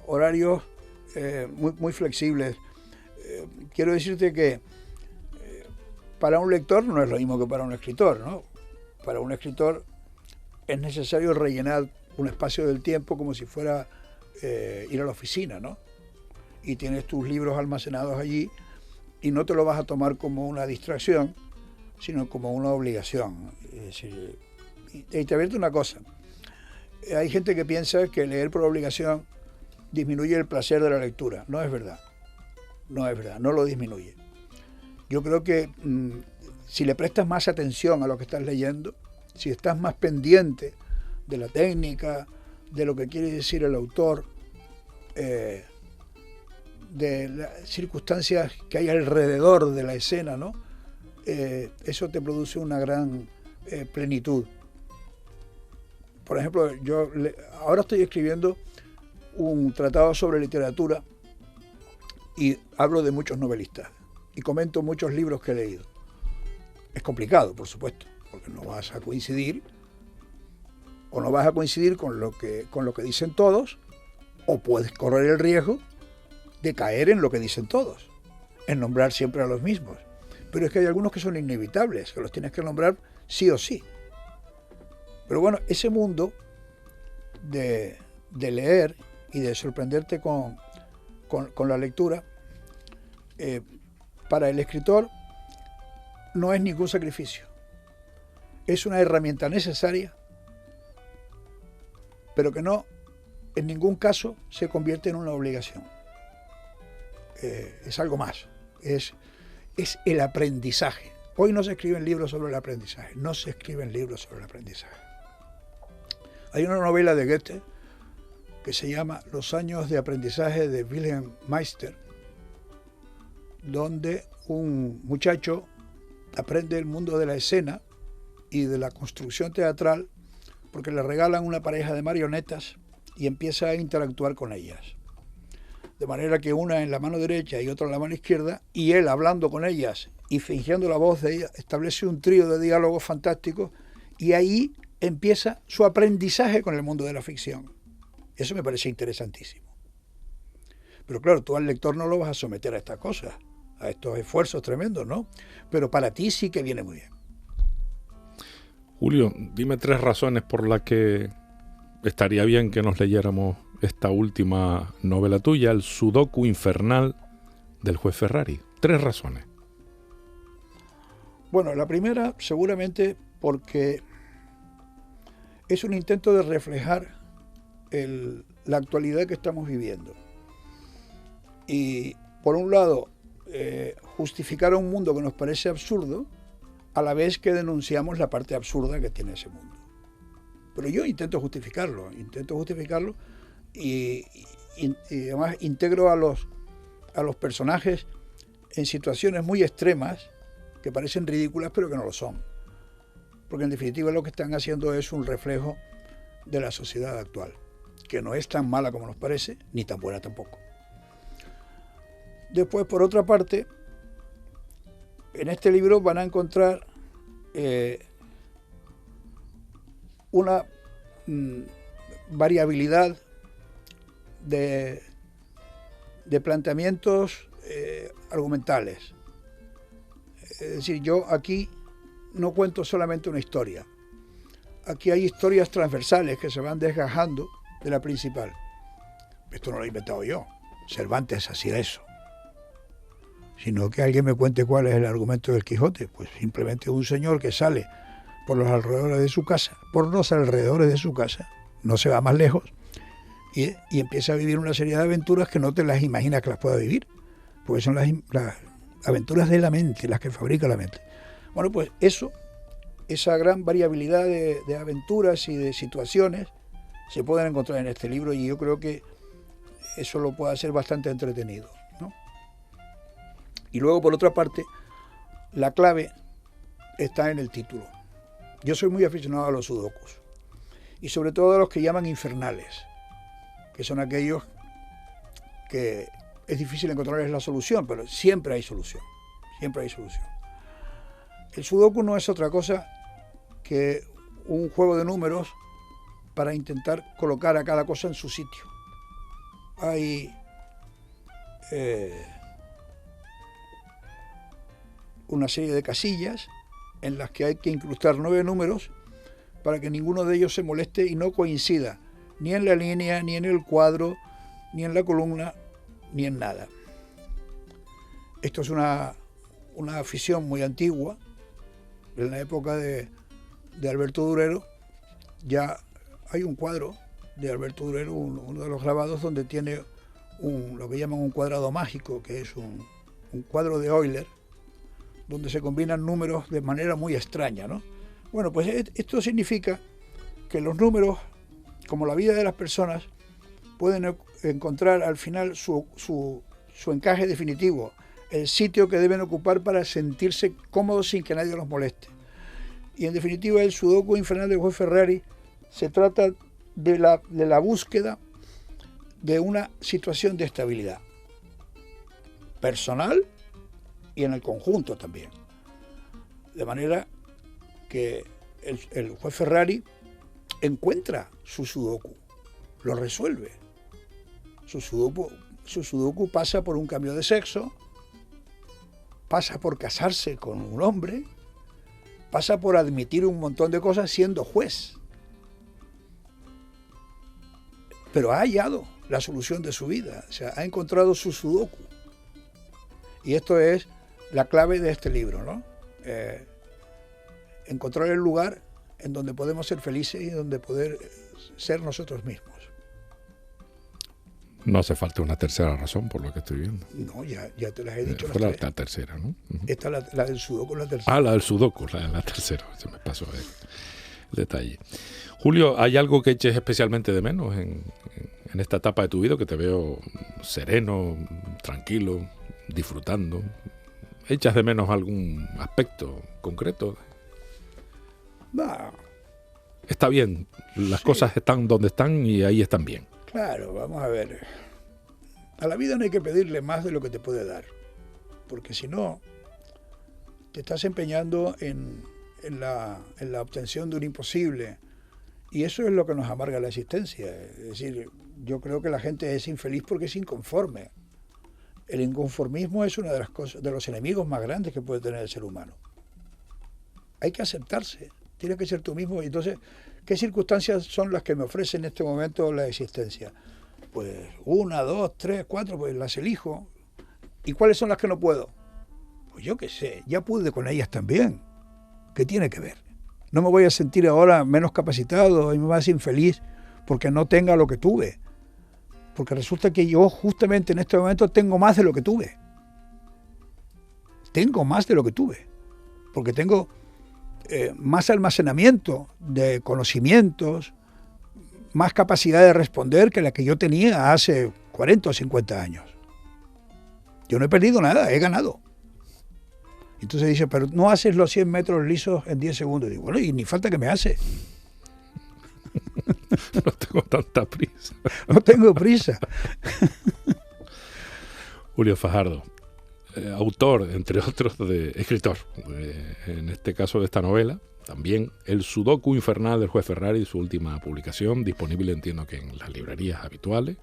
horarios muy flexibles. Quiero decirte que para un lector no es lo mismo que para un escritor, ¿no? Para un escritor es necesario rellenar un espacio del tiempo como si fuera ir a la oficina, ¿no? Y tienes tus libros almacenados allí y no te lo vas a tomar como una distracción, sino como una obligación. Es decir, y te advierto una cosa, hay gente que piensa que leer por obligación disminuye el placer de la lectura. No es verdad, no lo disminuye. Yo creo que si le prestas más atención a lo que estás leyendo, si estás más pendiente de la técnica, de lo que quiere decir el autor, de las circunstancias que hay alrededor de la escena, ¿no? Eso te produce una gran plenitud. Por ejemplo, ahora estoy escribiendo un tratado sobre literatura y hablo de muchos novelistas y comento muchos libros que he leído. Es complicado, por supuesto, porque no vas a coincidir con lo que dicen todos, o puedes correr el riesgo de caer en lo que dicen todos, en nombrar siempre a los mismos. Pero es que hay algunos que son inevitables, que los tienes que nombrar sí o sí. Pero bueno, ese mundo de leer y de sorprenderte con la lectura, para el escritor no es ningún sacrificio. Es una herramienta necesaria, pero que no, en ningún caso, se convierte en una obligación. Es algo más. Es el aprendizaje. Hoy no se escriben libros sobre el aprendizaje. Hay una novela de Goethe que se llama Los años de aprendizaje de Wilhelm Meister, donde un muchacho aprende el mundo de la escena y de la construcción teatral porque le regalan una pareja de marionetas y empieza a interactuar con ellas. De manera que una en la mano derecha y otra en la mano izquierda, y él hablando con ellas y fingiendo la voz de ellas, establece un trío de diálogos fantásticos y ahí empieza su aprendizaje con el mundo de la ficción. Eso me parece interesantísimo. Pero claro, tú al lector no lo vas a someter a estas cosas, a estos esfuerzos tremendos, ¿no? Pero para ti sí que viene muy bien. Julio, dime 3 razones por las que estaría bien que nos leyéramos esta última novela tuya, El Sudoku Infernal del juez Ferrari. 3 razones. Bueno, la primera seguramente porque es un intento de reflejar la actualidad que estamos viviendo. Y por un lado, justificar a un mundo que nos parece absurdo, a la vez que denunciamos la parte absurda que tiene ese mundo. Pero yo intento justificarlo y además integro a los a los personajes en situaciones muy extremas que parecen ridículas pero que no lo son. Porque en definitiva lo que están haciendo es un reflejo de la sociedad actual, que no es tan mala como nos parece, ni tan buena tampoco. Después, por otra parte, en este libro van a encontrar una variabilidad de planteamientos argumentales. Es decir, yo aquí no cuento solamente una historia. Aquí hay historias transversales que se van desgajando de la principal. Esto no lo he inventado yo. Cervantes hacía eso. Sino que alguien me cuente cuál es el argumento del Quijote. Pues simplemente un señor que sale por los alrededores de su casa, no se va más lejos, y empieza a vivir una serie de aventuras que no te las imaginas que las pueda vivir, porque son las aventuras de la mente, las que fabrica la mente. Bueno, pues esa gran variabilidad de aventuras y de situaciones se pueden encontrar en este libro, y yo creo que eso lo puede hacer bastante entretenido, ¿no? Y luego, por otra parte, la clave está en el título. Yo soy muy aficionado a los sudokus, y sobre todo a los que llaman infernales, que son aquellos que es difícil encontrarles la solución, pero siempre hay solución, siempre hay solución. El sudoku no es otra cosa que un juego de números para intentar colocar a cada cosa en su sitio. Hay una serie de casillas en las que hay que incrustar 9 números para que ninguno de ellos se moleste y no coincida ni en la línea, ni en el cuadro, ni en la columna, ni en nada. Esto es una afición muy antigua. En la época de Alberto Durero ya hay un cuadro de Alberto Durero, uno de los grabados, donde tiene lo que llaman un cuadrado mágico, que es un cuadro de Euler, donde se combinan números de manera muy extraña, ¿no? Bueno, pues esto significa que los números, como la vida de las personas, pueden encontrar al final su encaje definitivo, el sitio que deben ocupar para sentirse cómodos sin que nadie los moleste. Y en definitiva, el sudoku infernal del juez Ferrari se trata de la búsqueda de una situación de estabilidad personal y en el conjunto también. De manera que el juez Ferrari encuentra su sudoku, lo resuelve. Su sudoku pasa por un cambio de sexo, pasa por casarse con un hombre, pasa por admitir un montón de cosas siendo juez. Pero ha hallado la solución de su vida, o sea, ha encontrado su sudoku. Y esto es la clave de este libro, ¿no? Encontrar el lugar en donde podemos ser felices y donde poder ser nosotros mismos. No hace falta una tercera razón, por lo que estoy viendo. No, ya te las he dicho. Fue la tercera, ¿no? Uh-huh. Esta la del sudoku, la tercera. Ah, la del sudoku, la tercera. Se me pasó el detalle. Julio, ¿hay algo que eches especialmente de menos en esta etapa de tu vida, que te veo sereno, tranquilo, disfrutando? ¿Echas de menos algún aspecto concreto? No. Está bien, las cosas están donde están y ahí están bien. Claro, vamos a ver. A la vida no hay que pedirle más de lo que te puede dar, porque si no, te estás empeñando en la obtención de un imposible, y eso es lo que nos amarga la existencia. Es decir, yo creo que la gente es infeliz porque es inconforme. El inconformismo es una de las cosas, de los enemigos más grandes que puede tener el ser humano. Hay que aceptarse, tienes que ser tú mismo. Y entonces, ¿qué circunstancias son las que me ofrecen en este momento la existencia? Pues 1, 2, 3, 4, pues las elijo. ¿Y cuáles son las que no puedo? Pues yo qué sé, ya pude con ellas también. ¿Qué tiene que ver? No me voy a sentir ahora menos capacitado y más infeliz porque no tenga lo que tuve. Porque resulta que yo justamente en este momento tengo más de lo que tuve. Tengo más de lo que tuve. Porque tengo más almacenamiento de conocimientos, más capacidad de responder que la que yo tenía hace 40 o 50 años. Yo no he perdido nada, he ganado. Entonces dice, pero no haces los 100 metros lisos en 10 segundos. Y digo, bueno, y ni falta que me hace. No tengo tanta prisa. No tengo prisa. Julio Fajardo, autor, entre otros, escritor, en este caso de esta novela, también El Sudoku Infernal del juez Ferrari, su última publicación, disponible entiendo que en las librerías habituales,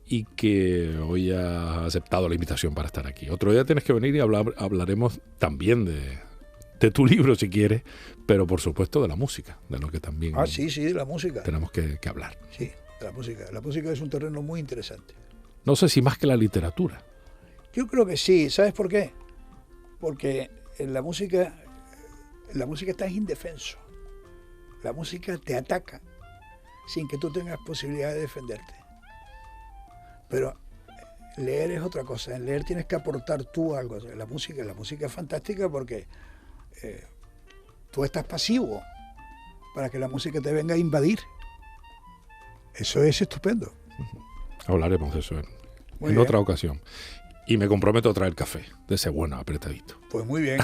y que hoy ha aceptado la invitación para estar aquí. Otro día tienes que venir y hablaremos también de tu libro si quieres, pero por supuesto de la música, de lo que también Sí, de la música. tenemos que hablar. Sí, de la música. La música es un terreno muy interesante. No sé si más que la literatura. Yo creo que sí. ¿Sabes por qué? Porque en la música estás indefenso. La música te ataca sin que tú tengas posibilidad de defenderte. Pero leer es otra cosa. En leer tienes que aportar tú algo. La música es fantástica porque tú estás pasivo para que la música te venga a invadir. Eso es estupendo. Hablaremos de eso en otra ocasión. Y me comprometo a traer café, de ese bueno, apretadito. Pues muy bien.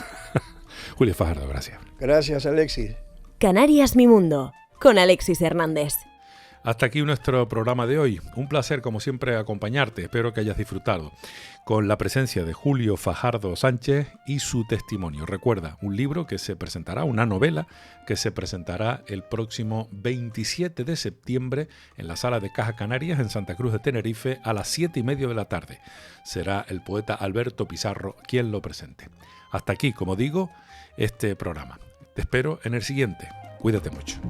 Julio Fajardo, gracias. Gracias, Alexis. Canarias Mi Mundo, con Alexis Hernández. Hasta aquí nuestro programa de hoy. Un placer, como siempre, acompañarte. Espero que hayas disfrutado con la presencia de Julio Fajardo Sánchez y su testimonio. Recuerda, un libro que se presentará, una novela que se presentará el próximo 27 de septiembre en la Sala de Caja Canarias en Santa Cruz de Tenerife a las 7:30 de la tarde. Será el poeta Alberto Pizarro quien lo presente. Hasta aquí, como digo, este programa. Te espero en el siguiente. Cuídate mucho.